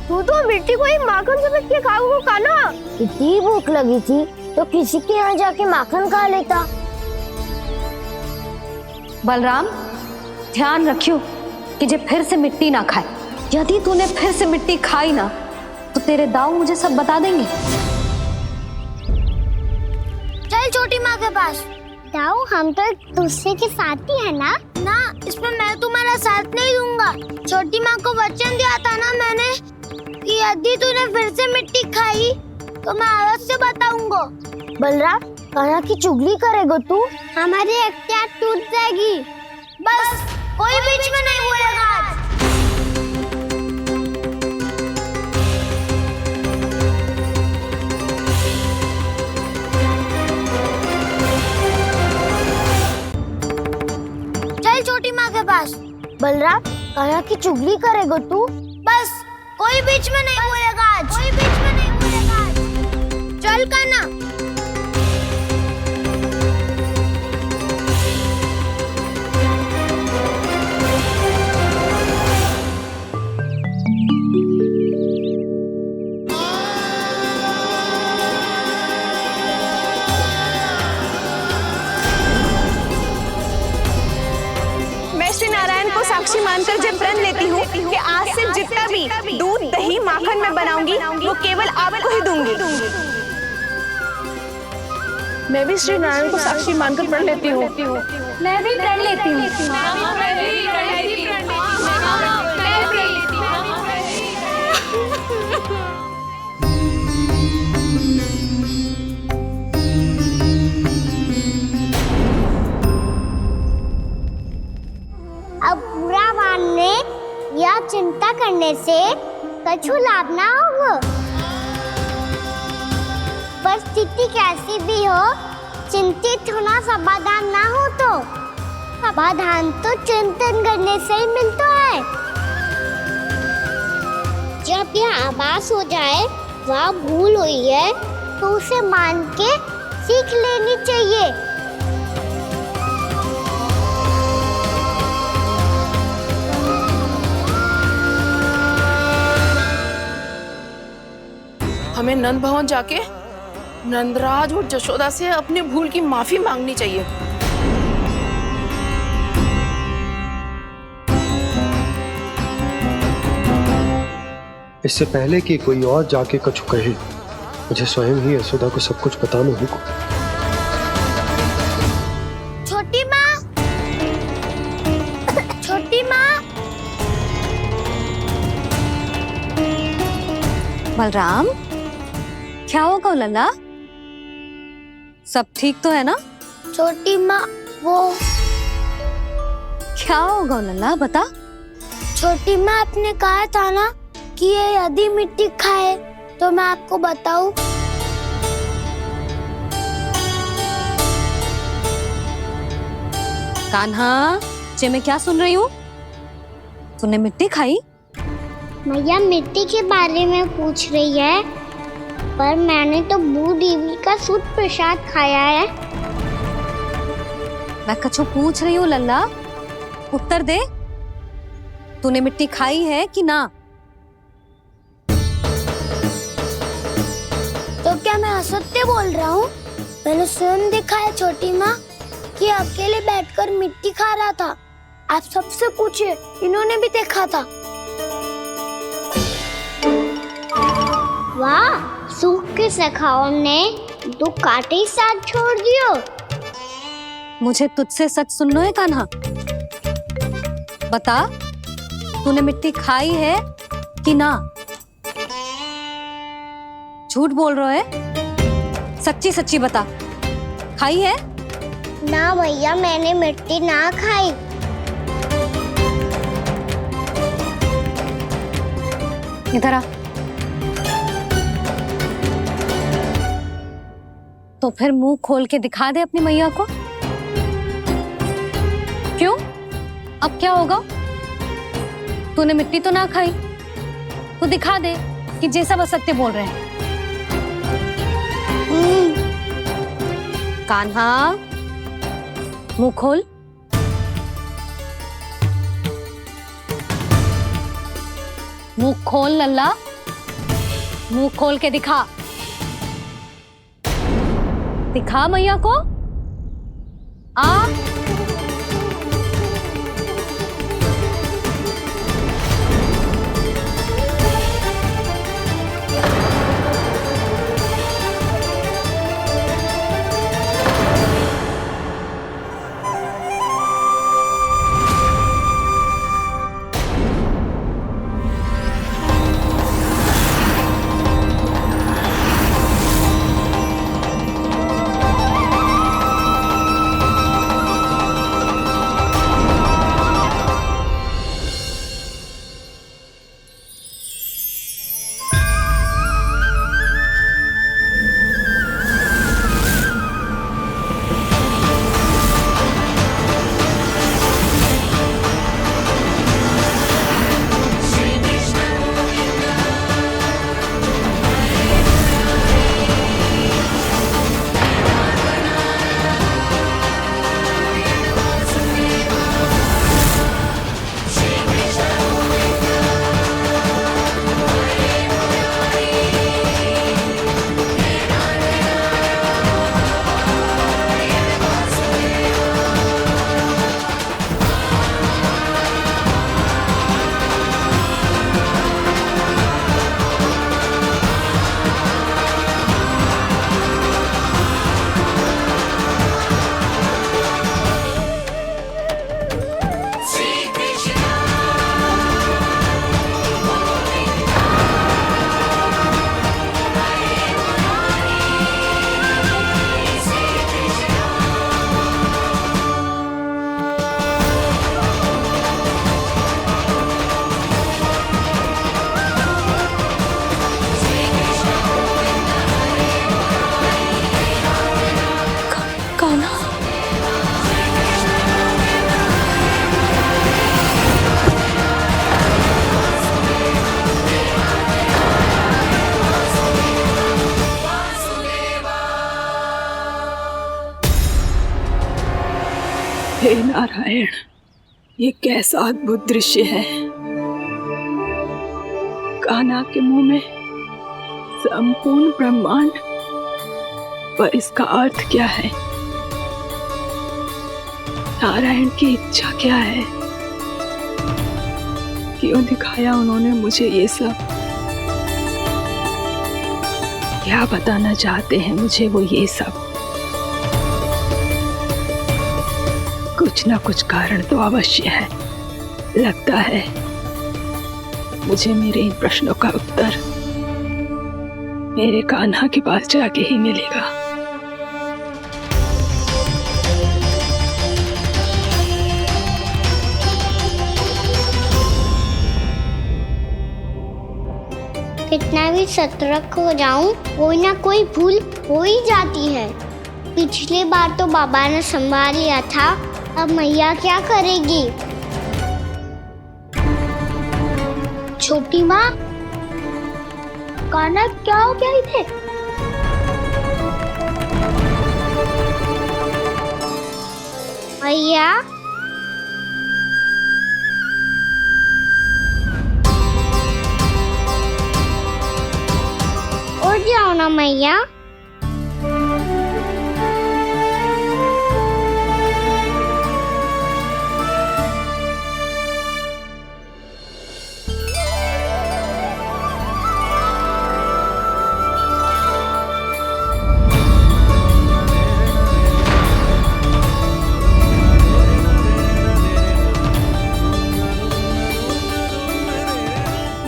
तू तो मिट्टी को ही माखन से मिट्टी खाओगे कान्हा। इतनी भूख लगी थी तो किसी के यहाँ जाके माखन खा लेता। बलराम, ध्यान रखियो कि जे फिर से मिट्टी ना खाए। यदि तूने फिर से मिट्टी खाई ना तो तेरे दाऊ मुझे सब बता देंगे। चल छोटी माँ के पास। दाऊ, हम तो एक दूसरे के साथी है ना? ना, इसमें मैं तुम्हारा साथ नहीं दूंगा। छोटी माँ को वचन दिया था ना मैंने कि यदि तूने फिर से मिट्टी खाई तो मैं आवाज से बताऊंगा। बलराम, कान्हा की चुगली करेगा तू? हमारी अख्तियार टूट जाएगी। बस कोई बीच में नहीं बोलेगा आज। चल छोटी माँ के पास। बलराम, कान्हा की चुगली करेगा तू? बस कोई बीच में नहीं बोलेगा आज। कोई बीच में नहीं बोलेगा आज। चल कान्हा। मैं श्री नारायण को साक्षी मानकर जब प्रण लेती हूँ कि आज से जितना भी दूध, दही, माखन मैं बनाऊंगी वो केवल आपको ही दूंगी। मैं भी श्री नारायण को साक्षी मानकर प्रण लेती हूँ। मैं भी प्रण लेती हूँ। अब बुरा मानने या चिंता करने से कछु लाभ ना होगा। परिस्थिति कैसी भी हो, चिंतित होना समाधान ना हो तो समाधान तो चिंतन करने से ही मिलता है। जब यह आभास हो जाए वह भूल हुई है तो उसे मान के सीख लेनी चाहिए। हमें नंद भवन जाके नंदराज और जशोदा से अपनी भूल की माफी मांगनी चाहिए। इससे पहले कि कोई और जाके कछु कहे, मुझे स्वयं ही यशोदा को सब कुछ बताना होगा। छोटी माँ, छोटी माँ। बलराम, क्या होगा लल्ला? सब ठीक तो है ना? छोटी माँ, वो क्या होगा लल्ला, बता। छोटी माँ, आपने कहा था ना कि ये यदि मिट्टी खाए तो मैं आपको बताऊं। कान्हा, जे मैं क्या सुन रही हूँ? तूने मिट्टी खाई? मैया मिट्टी के बारे में पूछ रही है, पर मैंने तो भू देवी का शुद्ध प्रसाद खाया है। मैं कछु पूछ रही हूँ लल्ला, उत्तर दे। तूने मिट्टी खाई है कि ना? तो क्या मैं असत्य बोल रहा हूँ? मैंने स्वयं देखा है छोटी माँ कि अकेले बैठकर मिट्टी खा रहा था। आप सबसे पूछिए, इन्होंने भी देखा था। वाह, सूख के सखाओ ने दो कांटे ही साथ छोड़ दियो। मुझे तुझसे सच सुनना है कान्हा। बता, तूने मिट्टी खाई है कि ना? झूठ बोल रहा है, सच्ची सच्ची बता, खाई है? ना भैया, मैंने मिट्टी ना खाई। इधर आ। तो फिर मुंह खोल के दिखा दे अपनी मैया को। क्यों? अब क्या होगा? तूने मिट्टी तो ना खाई, तो दिखा दे कि जैसा वो सत्य बोल रहे हैं। कान्हा, मुंह खोल। मुंह खोल लल्ला, मुंह खोल के दिखा। दिखा मैया को। आ हे नारायण, ये कैसा अद्भुत दृश्य है। कान्हा के मुंह में संपूर्ण ब्रह्मांड पर इसका अर्थ क्या है? नारायण की इच्छा क्या है? क्यों दिखाया उन्होंने मुझे ये सब? क्या बताना चाहते हैं मुझे वो ये सब? कुछ ना कुछ कारण तो अवश्य है। लगता है मुझे मेरे इन प्रश्नों का उत्तर मेरे कान्हा के पास जाके ही मिलेगा। कितना भी सतर्क हो जाऊं, कोई ना कोई भूल हो ही जाती है। पिछली बार तो बाबा ने संभाल लिया था, अब मैया क्या करेगी? छोटी माँ, कान्हा क्या हो गया इधर? मैया, उठ जाओ ना मैया।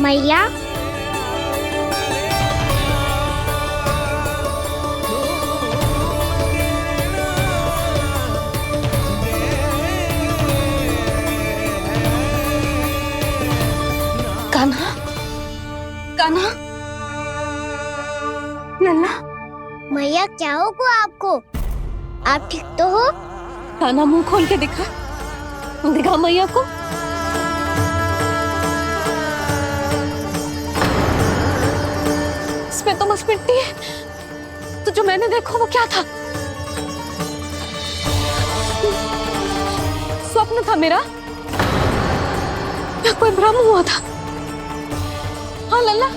मैया, कान्हा, कान्हा, लल्ला। मैया क्या होगा आपको? आप ठीक तो हो? कान्हा मुंह खोल के दिखा, दिखा मैया को। इसमें तो बस मिट्टी है, तो जो मैंने देखा वो क्या था? स्वप्न था मेरा या कोई भ्रम हुआ था? हाँ लल्ला,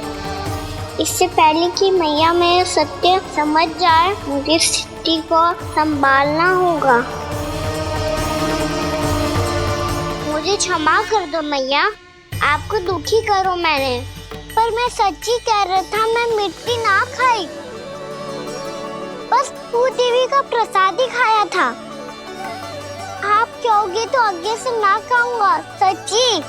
इससे पहले कि मैया मेरे सत्य समझ जाए, मुझे स्थिति को संभालना होगा। मुझे क्षमा कर दो मैया, आपको दुखी करो मैंने, पर मैं सच्ची कह रहा था। मैं मिट्टी ना खाई, बस तू देवी का प्रसाद ही खाया था। आप कहोगे तो आगे से ना खाऊंगा, सच्ची।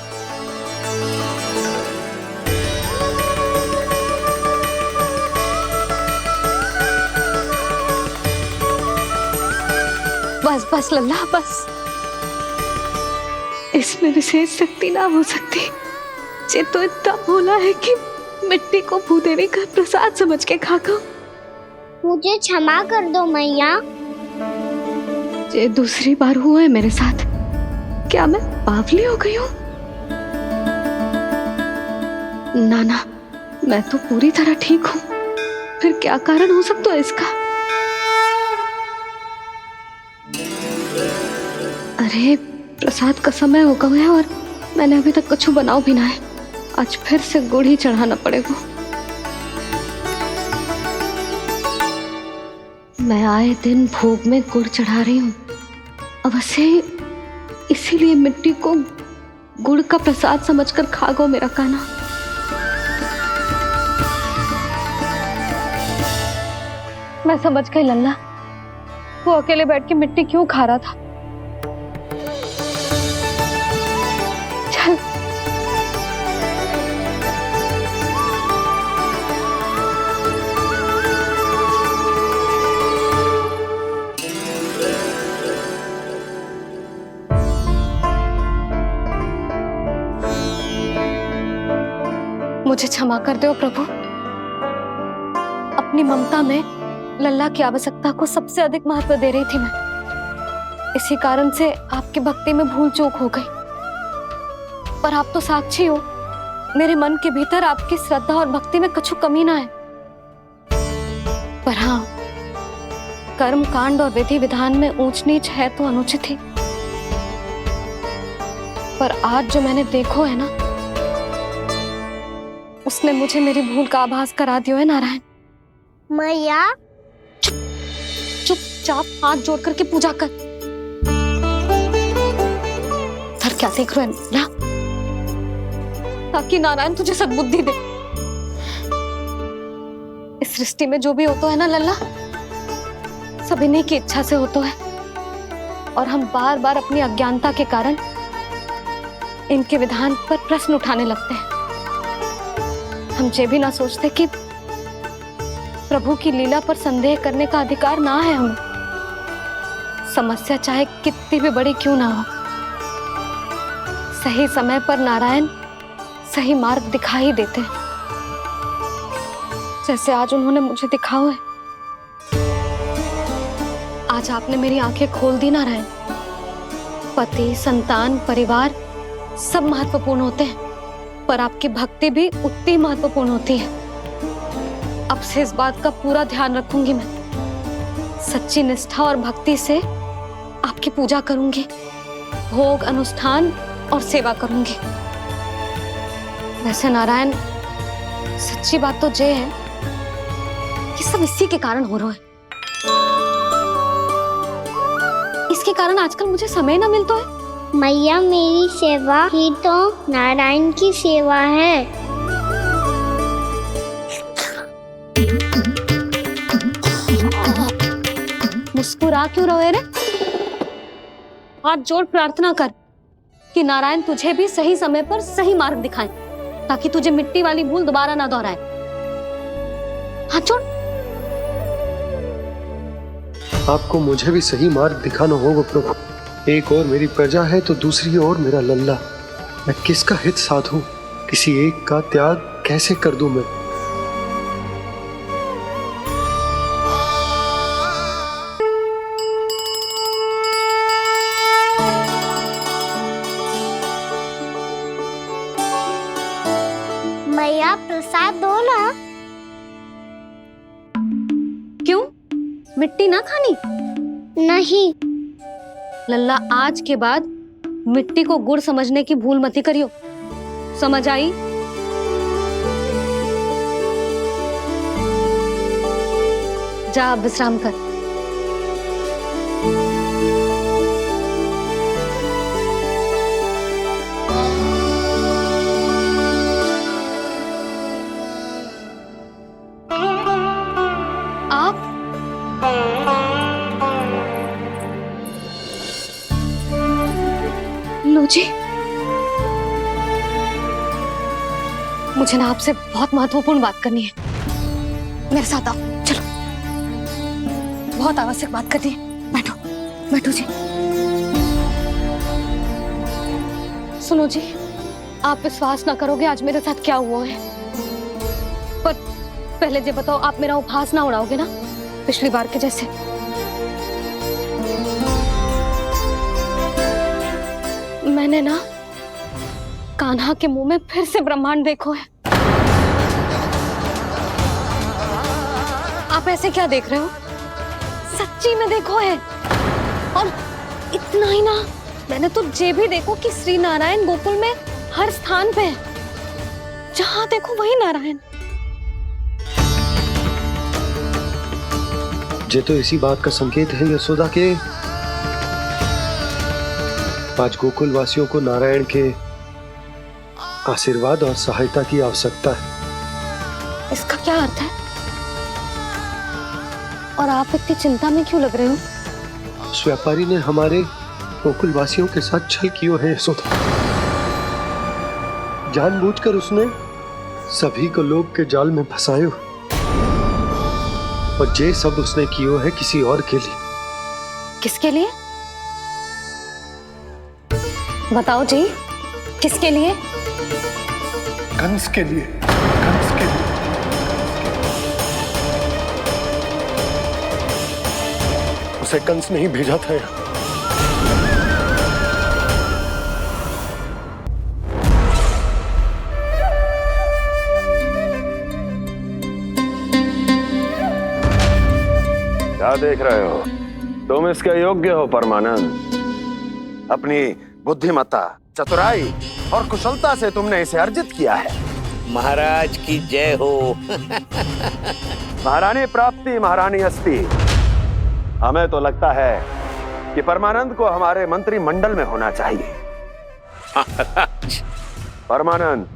बस बस लल्ला, बस। इसमें विशेष शक्ति ना हो सकती। ये तो इतना भोला है कि मिट्टी को भूदेवी का प्रसाद समझ के खागा। मुझे क्षमा कर दो मैया। ये दूसरी बार हुआ है मेरे साथ। क्या मैं बावली हो गई हूँ? ना ना, मैं तो पूरी तरह ठीक हूँ। फिर क्या कारण हो सकता है इसका? अरे प्रसाद का समय हो गया है और मैंने अभी तक कुछ बनाओ भी ना है। आज फिर से गुड़ ही चढ़ाना पड़ेगा। मैं आए दिन भोग में गुड़ चढ़ा रही हूँ, अवश्य इसीलिए मिट्टी को गुड़ का प्रसाद समझकर खा गो मेरा कान्हा। मैं समझ गई लल्ला, वो अकेले बैठ के मिट्टी क्यों खा रहा था। चल मुझे क्षमा कर दो प्रभु। अपनी ममता में लल्ला की आवश्यकता को सबसे अधिक महत्व दे रही थी मैं। इसी कारण से आपकी भक्ति में भूल चूक हो गई। पर आप तो साक्षी हो, मेरे मन के भीतर आपकी श्रद्धा और भक्ति में कुछ कमी ना है। पर हाँ, कर्म कांड और विधि विधान में ऊंच नीच है तो अनुचित ही। पर आज जो मैंने देखो है ना, उसने मुझे मेरी भूल का आभास करा दिया है नारायण। मैया, चुपचाप हाथ जोड़ करके पूजा कर। सर क्या देख रहे हैं ना, ताकि नारायण तुझे सद्बुद्धि दे। इस सृष्टि में जो भी होता है ना लल्ला, सब इन्हीं की इच्छा से होता है, और हम बार बार अपनी अज्ञानता के कारण इनके विधान पर प्रश्न उठाने लगते हैं। हम ये भी ना सोचते कि प्रभु की लीला पर संदेह करने का अधिकार ना है हमें। समस्या चाहे कितनी भी बड़ी क्यों ना हो, सही समय पर नारायण सही मार्ग दिखा ही देते हैं, जैसे आज उन्होंने मुझे दिखाओ है। आज आपने मेरी आंखें खोल दी नारायण। पति, संतान, परिवार सब महत्वपूर्ण होते हैं, पर आपकी भक्ति भी उतनी महत्वपूर्ण होती है। अब से इस बात का पूरा ध्यान रखूंगी मैं। सच्ची निष्ठा और भक्ति से आपकी पूजा करूंगी, भोग, अनुष्ठान और सेवा करूंगी। वैसे नारायण, सच्ची बात तो ये है कि सब इसी के कारण हो रहा है। इसके कारण आजकल मुझे समय ना मिलता है। मैया, मेरी सेवा ही तो नारायण की सेवा है। मुस्कुरा क्यों रहे रे? हाथ जोड़ प्रार्थना कर कि नारायण तुझे भी सही समय पर सही मार्ग दिखाएं, ताकि तुझे मिट्टी वाली भूल दोबारा ना दोहराए। हाथ जोड़। आपको मुझे भी सही मार्ग दिखाना होगा प्रभु। एक और मेरी प्रजा है तो दूसरी ओर मेरा लल्ला। मैं किसका हित साधूं? किसी एक का त्याग कैसे कर दूं मैं? मैया, प्रसाद दो ना। क्यों? मिट्टी ना खानी? नहीं। लल्ला, आज के बाद मिट्टी को गुड़ समझने की भूल मत करियो। समझ आई? जा विश्राम कर। आप लो जी, मुझे ना आपसे बहुत महत्वपूर्ण बात करनी है। मेरे साथ आओ, चलो। बहुत आवश्यक बात करनी है। बैठो, बैठो जी। सुनो जी, आप विश्वास ना करोगे आज मेरे साथ क्या हुआ है। पर पहले ये बताओ, आप मेरा उपहास ना उड़ाओगे ना, पिछली बार के जैसे? मैंने ना कान्हा के मुंह में फिर से ब्रह्मांड देखो है। आप ऐसे क्या देख रहे हो? सच्ची में देखो है। और इतना ही ना, मैंने तो ये भी देखो कि श्री नारायण गोकुल में हर स्थान पे है। जहां देखो वही नारायण। ये तो इसी बात का संकेत है यशोदा के आज गोकुल वासियों को नारायण के आशीर्वाद और सहायता की आवश्यकता है। इसका क्या अर्थ है? और आप इतनी चिंता में क्यों लग रहे हो? उस व्यापारी ने हमारे गोकुल वासियों के साथ छल किया है यशोदा। जानबूझकर उसने सभी को लोभ के जाल में फंसायो, और ये सब उसने किया है किसी और के लिए। किसके लिए? बताओ जी, किसके लिए? कंस के लिए। कंस के लिए। उसे कंस नहीं भेजा था यहाँ। क्या देख रहे हो? तुम इसके योग्य हो परमानंद। अपनी बुद्धिमत्ता, चतुराई और कुशलता से तुमने इसे अर्जित किया है। महाराज की जय हो। महारानी प्राप्ति महारानी हस्ती। हमें तो लगता है कि परमानंद को हमारे मंत्रिमंडल में होना चाहिए। परमानंद,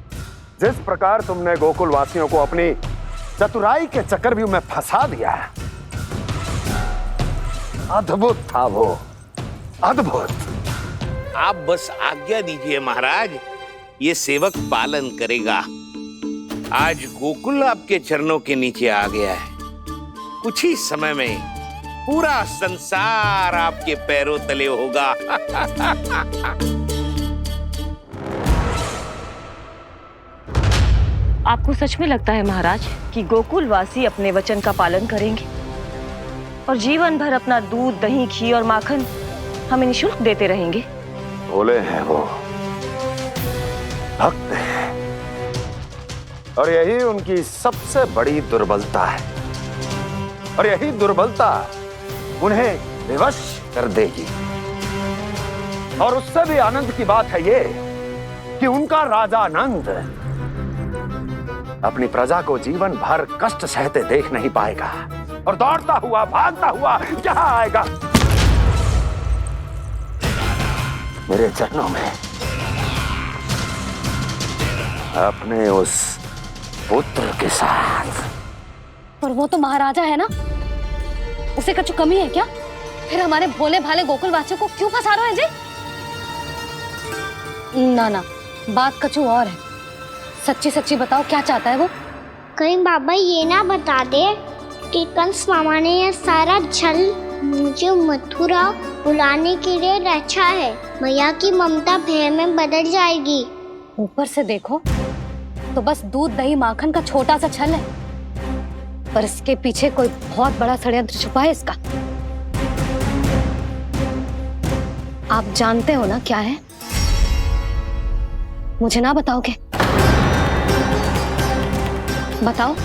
जिस प्रकार तुमने गोकुल वासियों को अपनी चतुराई के चक्रव्यूह में फंसा दिया, अद्भुत था वो, अद्भुत। आप बस आज्ञा दीजिए महाराज, ये सेवक पालन करेगा। आज गोकुल आपके चरणों के नीचे आ गया है। कुछ ही समय में पूरा संसार आपके पैरों तले होगा। आपको सच में लगता है महाराज कि गोकुलवासी अपने वचन का पालन करेंगे और जीवन भर अपना दूध, दही, घी और माखन हमें निःशुल्क देते रहेंगे? भोले हैं वो, भक्त हैं, और यही उनकी सबसे बड़ी दुर्बलता है। और यही दुर्बलता उन्हें विवश कर देगी। और उससे भी आनंद की बात है ये कि उनका राजा नंद अपनी प्रजा को जीवन भर कष्ट सहते देख नहीं पाएगा और दौड़ता हुआ, भागता हुआ यहां आएगा मेरे चरणों में, अपने उस पुत्र के साथ। पर वो तो महाराजा है ना, उसे कछु कमी है क्या? फिर हमारे भोले भाले गोकुल वासियों को क्यों फंसा रहे हैं जी? ना ना, बात कछु और है। सच्ची सच्ची बताओ, क्या चाहता है वो? कहीं बाबा ये ना बता दे कि कंस मामा ने यह सारा छल मुझे मथुरा बुलाने के लिए रचा है। मैया की ममता भय में बदल जाएगी। ऊपर से देखो तो बस दूध, दही, माखन का छोटा सा छल है, पर इसके पीछे कोई बहुत बड़ा षड्यंत्र छुपा है इसका। आप जानते हो ना क्या है? मुझे ना बताओगे? बताओ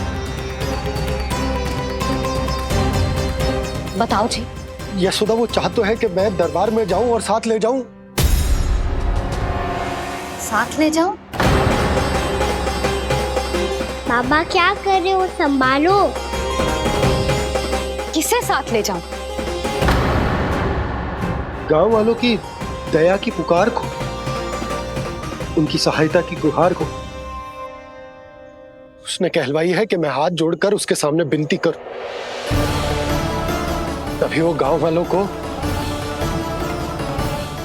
बताओ जी। यशोदा, वो चाह तो है कि मैं दरबार में जाऊं और साथ ले जाऊं। साथ ले जाऊं? बाबा क्या कर रहे हो, संभालो। किसे साथ ले जाऊं? गांव वालों की दया की पुकार को, उनकी सहायता की गुहार को। उसने कहलवाई है कि मैं हाथ जोड़कर उसके सामने विनती करूं, तभी वो गांव वालों को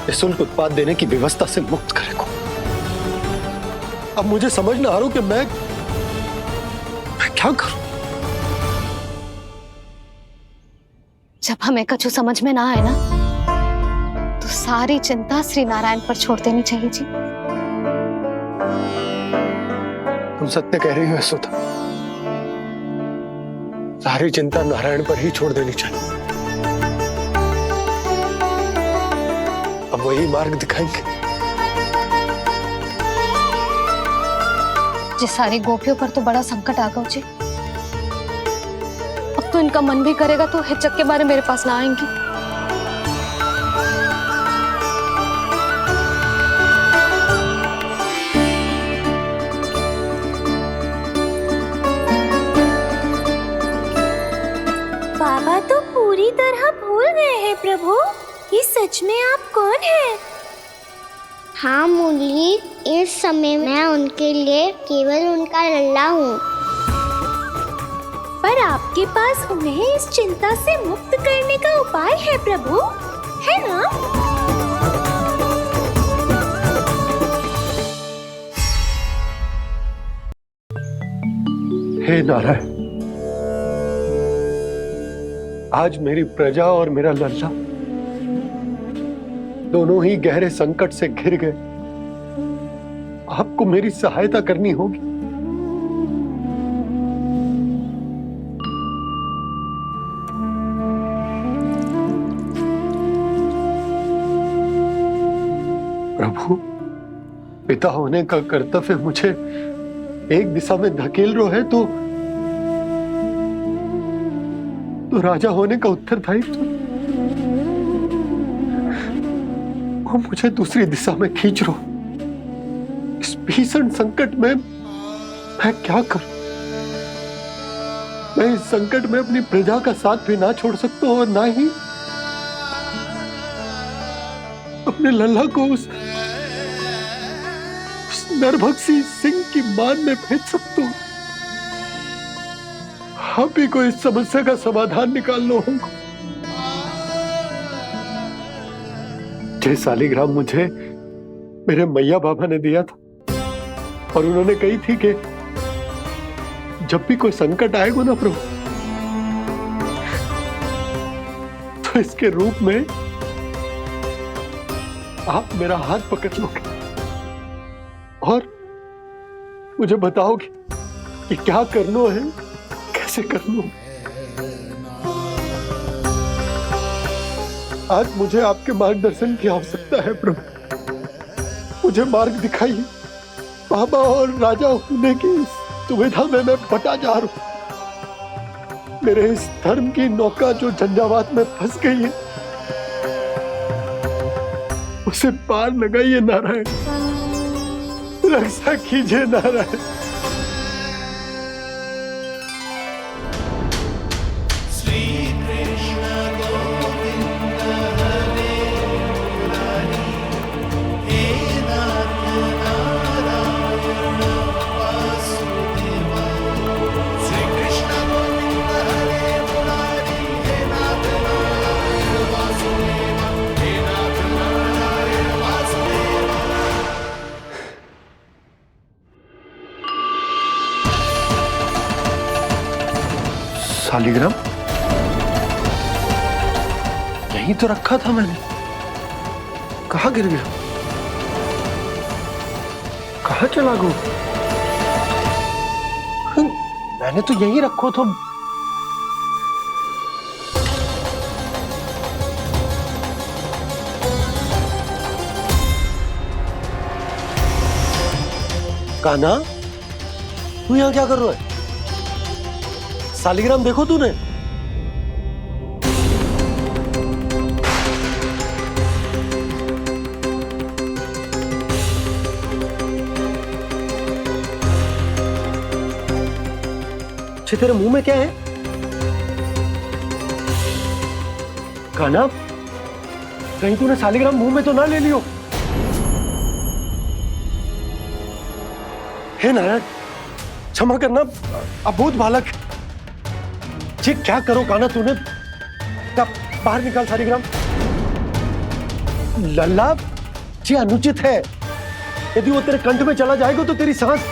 निःशुल्क उत्पाद देने की व्यवस्था से मुक्त करेगा। अब मुझे समझ ना आ रहा कि मैं क्या करूं। जब हमें कछु समझ में ना आए ना, तो सारी चिंता श्री नारायण पर छोड़ देनी चाहिए जी। तुम सत्य कह रही हो यशोदा, सारी चिंता नारायण पर ही छोड़ देनी चाहिए। अब वही मार्ग दिखाएंगे। जिस सारी गोपियों पर तो बड़ा संकट आ गया जी। अब तो इनका मन भी करेगा तो हिचक के बारे मेरे पास ना आएंगी। बाबा तो पूरी तरह भूल गए हैं प्रभु, ये सच में आप कौन हैं? हाँ मुरली, इस समय मैं उनके लिए केवल उनका लल्ला हूँ। पर आपके पास उन्हें इस चिंता से मुक्त करने का उपाय है प्रभु, है ना? हे नारायण, आज मेरी प्रजा और मेरा लल्ला दोनों ही गहरे संकट से घिर गए। आपको मेरी सहायता करनी होगी। प्रभु, पिता होने का कर्तव्य मुझे एक दिशा में धकेल रहा है तो राजा होने का उत्तरदायित्व वो मुझे दूसरी दिशा में खींच रहा। इस भीषण संकट में मैं क्या करूं? मैं इस संकट में अपनी प्रजा का साथ भी ना छोड़ सकता हूँ और ना ही अपने लल्ला को उस नरभक्षी सिंह की मान में भेज सकता हूँ। आप ही को इस समस्या का समाधान निकालना होगा। जय शालिग्राम मुझे मेरे मैया बाबा ने दिया था और उन्होंने कही थी कि जब भी कोई संकट आएगा ना प्रभु, तो इसके रूप में आप मेरा हाथ पकड़ लोगे और मुझे बताओगे कि क्या करना है, कैसे करना है। आज मुझे आपके मार्गदर्शन की आवश्यकता है प्रभु। मुझे मार्ग दिखाइए। बाबा और राजा होने की दुविधा में मैं बटा जा रहा हूं। मेरे इस धर्म की नौका जो झंझावात में फंस गई है, उसे पार लगाइए नारायण, रक्षा कीजिए नारायण। शालिग्राम यहीं तो रखा था मैंने, कहाँ गिर गया, कहाँ चला गया? मैंने तो यहीं रखो था। कान्हा, तू यहाँ क्या कर रहा है? शालिग्राम देखो तूने? अच्छे, तेरे मुंह में क्या है? कान्हा, कहीं तूने शालिग्राम मुंह में तो ना ले लियो? हे नारायण, क्षमा करना, अबोध बालक। जी क्या करो कान्हा तूने? बाहर निकाल शालिग्राम। लल्ला, जी अनुचित है। यदि वो तेरे कंठ में चला जाएगा तो तेरी सांस।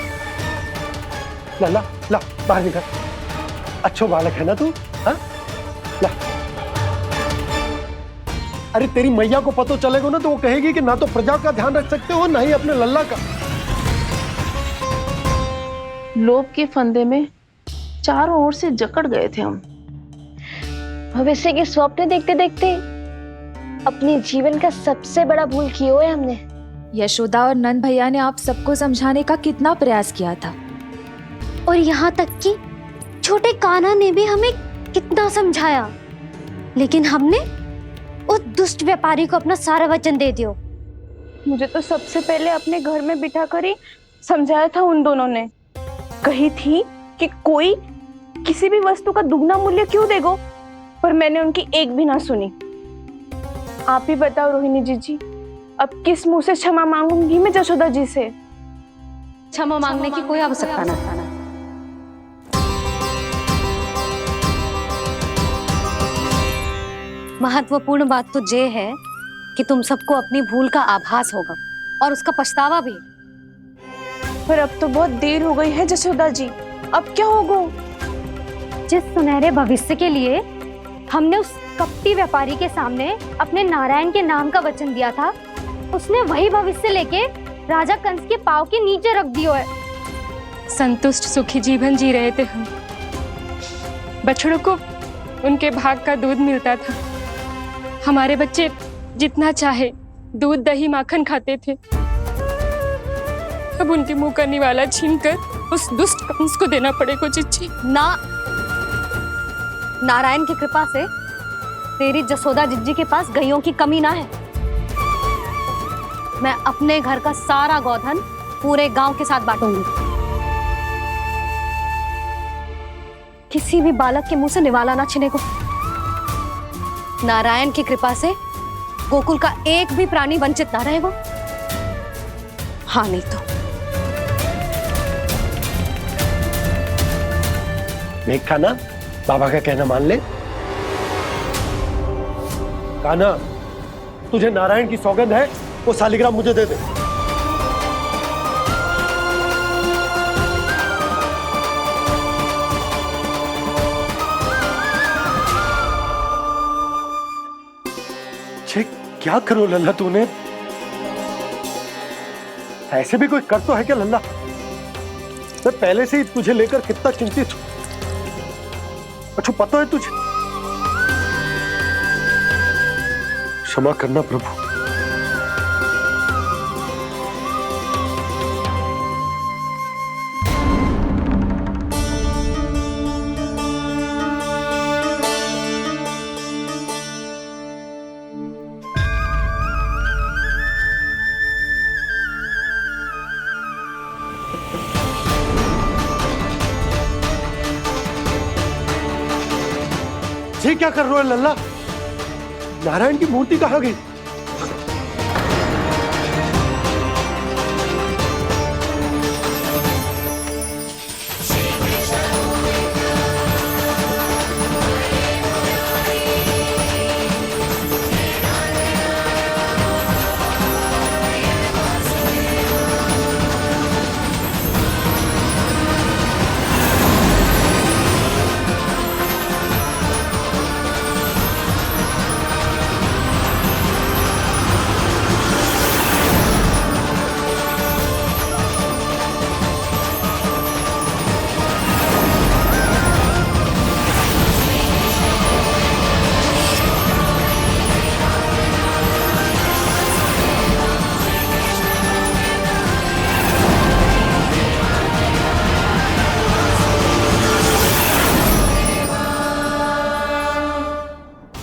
लल्ला, ला बाहर निकाल। अच्छो बालक है ना तू? हाँ, ला। अरे तेरी मैया को पता चलेगा ना तो वो कहेगी कि ना तो प्रजा का ध्यान रख सकते हो ना ही अपने लल्ला का। लोभ के फंदे में चारों ओर से जकड़ गए थे हम। भविष्य के स्वप्न देखते देखते अपने जीवन का सबसे बड़ा भूल किया है हमने। यशोदा और नंद भैया ने आप सबको समझाने का कितना प्रयास किया था, और यहाँ तक कि छोटे कान्हा ने भी हमें कितना समझाया, लेकिन हमने उस दुष्ट व्यापारी को अपना सारा वचन दे दिया। मुझे तो सबसे पहले अपने घर में बिठा कर ही समझाया था उन दोनों ने। कही थी कि कोई किसी भी वस्तु का दुगना मूल्य क्यों देगा, पर मैंने उनकी एक भी ना सुनी। आप ही बताओ रोहिणी जी, अब किस मुंह से क्षमा मांगूंगी मैं जशोदा जी से? क्षमा मांगने की कोई आवश्यकता ना। महत्वपूर्ण बात तो ये है कि तुम सबको अपनी भूल का आभास होगा और उसका पछतावा भी। पर अब तो बहुत देर हो गई है जशोदा जी, अब क्या होगा? जिस सुनहरे भविष्य के लिए हमने उस कपटी व्यापारी के सामने अपने नारायण के नाम का वचन दिया था, उसने वही भविष्य लेके राजा कंस के पांव के नीचे रख दिया है। संतुष्ट सुखी जीवन जी रहे थे हम। बछड़ों को उनके भाग का दूध मिलता था। हमारे बच्चे जितना चाहे दूध दही माखन खाते थे। अब उनके मुंह का निवाला छीनकर उस दुष्ट कंस को देना पड़ेगा चिच्ची। ना, नारायण की कृपा से तेरी जसोदा जिज्जी के पास गैयों की कमी ना है। मैं अपने घर का सारा गोधन पूरे गांव के साथ बांटूंगी। किसी भी बालक के मुंह से निवाला ना छिने को। नारायण की कृपा से गोकुल का एक भी प्राणी वंचित ना रहेगा। हाँ नहीं तो देख कान्हा, बाबा का कहना मान ले। कान्हा, तुझे नारायण की सौगंध है, वो शालिग्राम मुझे दे दे। क्या करो लल्ला तूने? ऐसे भी कोई कर तो है क्या लल्ला? मैं पहले से ही तुझे लेकर कितना चिंतित हूं। अच्छा पता है तुझे? क्षमा करना प्रभु। ये क्या कर रहे हो लल्ला? नारायण की मूर्ति कहाँ गई?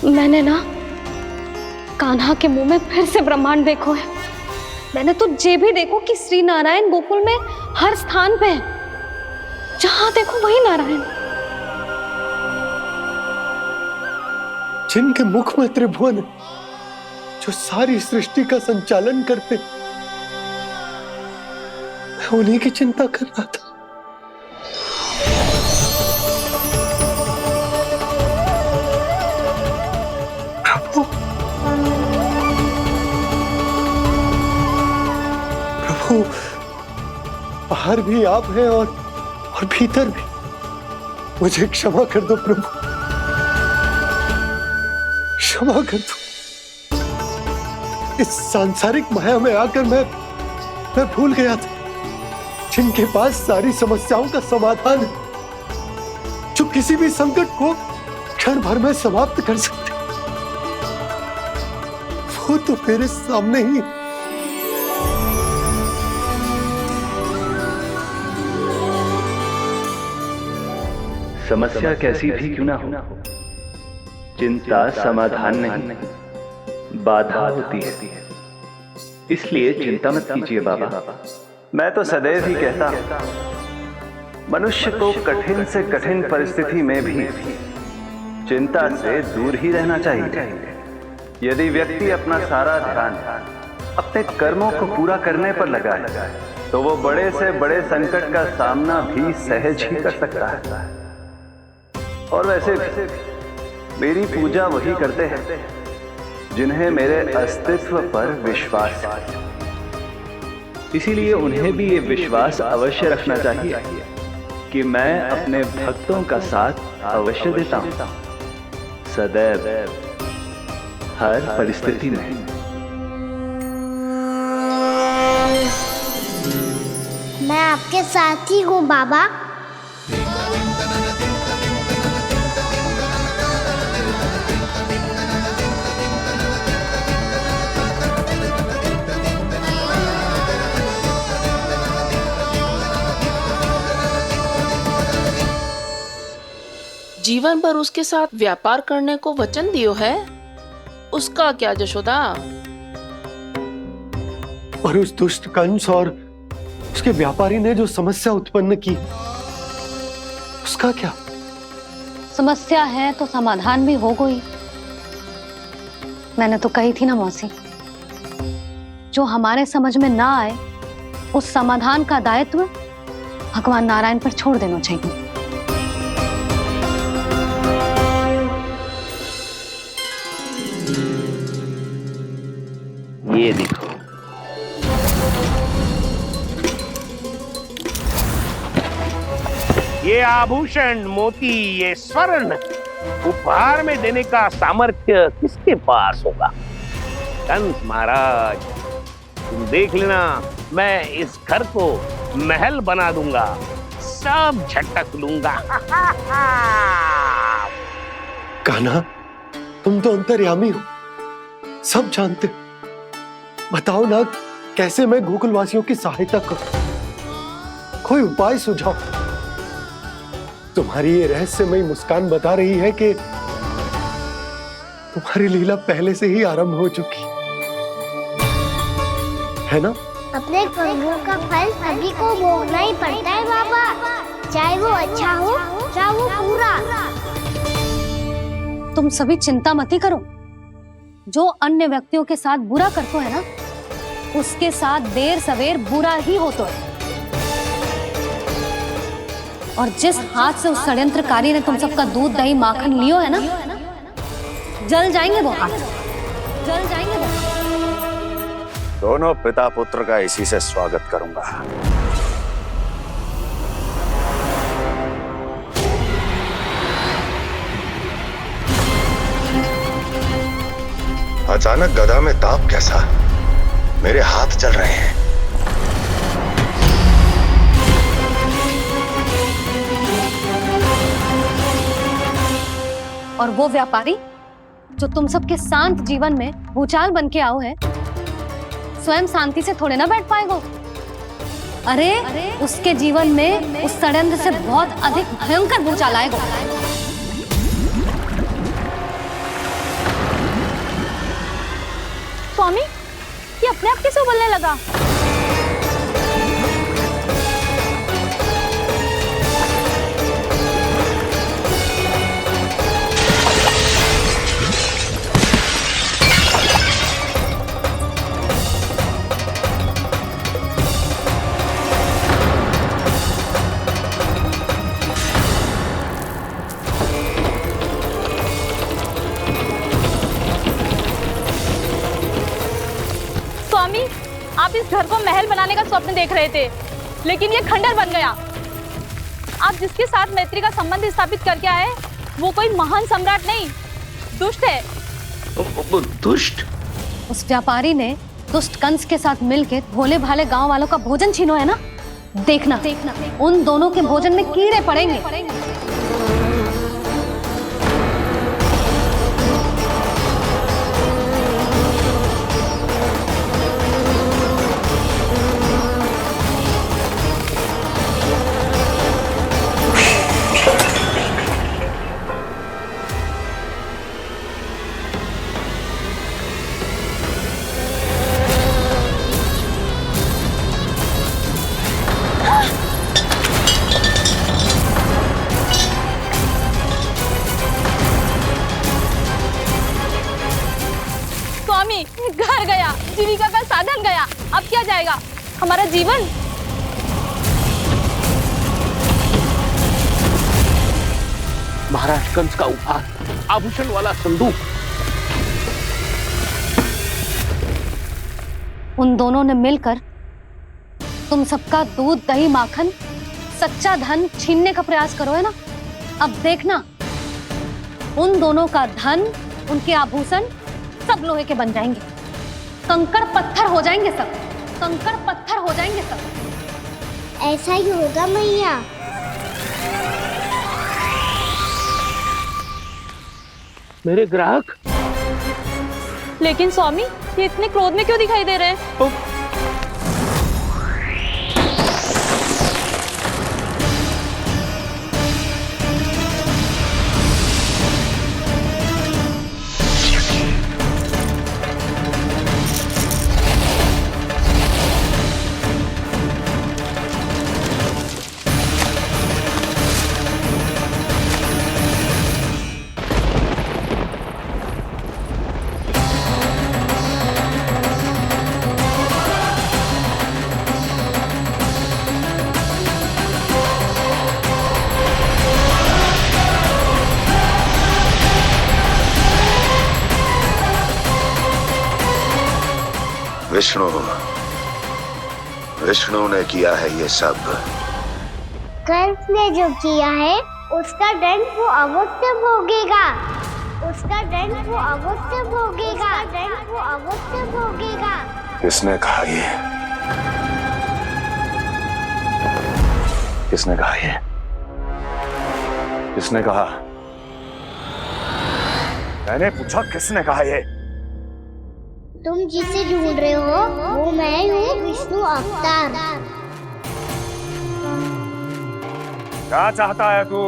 मैंने ना कान्हा के मुंह में फिर से ब्रह्मांड देखो है। मैंने तो ये भी देखो कि श्री नारायण गोकुल में हर स्थान पे है, जहां देखो वही नारायण। जिनके मुख में त्रिभुवन, जो सारी सृष्टि का संचालन करते, मैं उन्हीं की चिंता कर रहा था। प्रभु, बाहर भी आप हैं और भीतर भी। मुझे क्षमा कर दो प्रभु, क्षमा कर दो। इस सांसारिक माया में आकर मैं भूल गया था जिनके पास सारी समस्याओं का समाधान है, जो किसी भी संकट को क्षण भर में समाप्त कर सकते, वो तो मेरे सामने ही। समस्या कैसी भी क्यों ना हो, चिंता समाधान नहीं, बाधा होती है। इसलिए चिंता मत कीजिए बाबा। मैं तो सदैव ही कहता हूं, मनुष्य को कठिन से कठिन परिस्थिति में भी चिंता से दूर ही रहना चाहिए। यदि व्यक्ति अपना सारा ध्यान अपने कर्मों को पूरा करने पर लगाए, तो वो बड़े से बड़े संकट का सामना भी सहज ही कर सकता है। और वैसे भी मेरी पूजा वही करते हैं जिन्हें मेरे अस्तित्व पर विश्वास है। इसीलिए उन्हें भी ये विश्वास अवश्य रखना चाहिए कि मैं अपने भक्तों का साथ अवश्य देता हूं, सदैव, हर परिस्थिति में। मैं आपके साथ ही हूँ बाबा। जीवन भर उसके साथ व्यापार करने को वचन दियो है, उसका क्या जशोदा? और उस दुष्ट कंस और उसके व्यापारी ने जो समस्या उत्पन्न की, उसका क्या? समस्या है तो समाधान भी हो गई। मैंने तो कही थी ना मौसी, जो हमारे समझ में ना आए उस समाधान का दायित्व भगवान नारायण पर छोड़ देना चाहिए। ये देखो, ये आभूषण, मोती, ये स्वर्ण उपहार में देने का सामर्थ्य किसके पास होगा? कंस महाराज, तुम देख लेना, मैं इस घर को महल बना दूंगा, सब झटक लूंगा। कान्हा, तुम तो अंतर्यामी हो, सब जानते हो। बताओ ना, कैसे मैं गोकुलवासियों की सहायता करूं? कोई उपाय सुझाओ। तुम्हारी ये रहस्यमयी मुस्कान बता रही है कि तुम्हारी लीला पहले से ही आरंभ हो चुकी है ना? अपने कर्मों का फल सभी को भोगना ही पड़ता है बाबा, चाहे वो अच्छा हो चाहे वो बुरा। तुम सभी चिंता मत ही करो। जो अन्य व्यक्तियों के साथ बुरा करते है ना, उसके साथ देर सवेर बुरा ही होता है। और जिस हाथ से उस षड्यंत्रकारी ने तुम सबका दूध दही माखन लियो है ना, जल जाएंगे वो हाथ, जल जाएंगे वो। दोनों पिता पुत्र का इसी से स्वागत करूंगा। अचानक गदा में ताप कैसा? मेरे हाथ चल रहे हैं। और वो व्यापारी जो तुम सबके शांत जीवन में भूचाल बन के आओ है, स्वयं शांति से थोड़े ना बैठ पाएगा। अरे उसके जीवन में उस षड्यंत्र से बहुत अधिक भयंकर भूचाल आएगा। स्वामी, ये अपने आप कैसे बोलने लगा? आप इस घर को महल बनाने का स्वप्न देख रहे थे, लेकिन ये खंडर बन गया। आप जिसके साथ मैत्री का संबंध स्थापित करके आए, वो कोई महान सम्राट नहीं, दुष्ट है। दुष्ट? उस व्यापारी ने दुष्ट कंस के साथ मिलकर भोले भाले गांव वालों का भोजन छीनो है ना। देखना उन दोनों के भोजन में कीड़े पड़ेंगे। घर गया, जीविका का साधन गया, अब क्या जाएगा हमारा जीवन? महाराज कंस का उपहार, आभूषण वाला संदूक। उन दोनों ने मिलकर तुम सबका दूध दही माखन सच्चा धन छीनने का प्रयास करो है ना। अब देखना उन दोनों का धन, उनके आभूषण सब लोहे के बन जाएंगे, कंकड़ पत्थर हो जाएंगे सब, कंकड़ पत्थर हो जाएंगे सब। ऐसा ही होगा मैया। मेरे ग्राहक। लेकिन स्वामी, ये इतने क्रोध में क्यों दिखाई दे रहे हैं? विष्णु विष्णु ने किया है ये सब। कंस ने जो किया है उसका दंड वो अवश्य भोगेगा। उसका दंड वो अवश्य भोगेगा। दंड वो अवश्य भोगेगा। किसने कहा ये? किसने कहा ये? किसने कहा? मैंने पूछा किसने कहा ये? तुम जिसे ढूंढ रहे हो वो मैं हूँ, विष्णु अवतार। क्या चाहता है तू?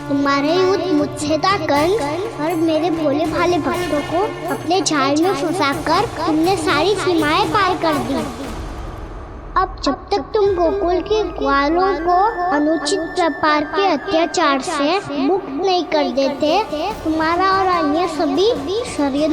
तुम्हारे युद्ध मुझसे था कंस, और मेरे भोले भाले भक्तों को अपने जाल में फंसाकर तुमने सारी सीमाएं पार कर दी। अब जब तक तुम गोकुल के ग्वालों को अनुचित प्रकार के अत्याचार से मुक्त नहीं कर देते, तुम्हारा और अन्य सभी षड्यंत्र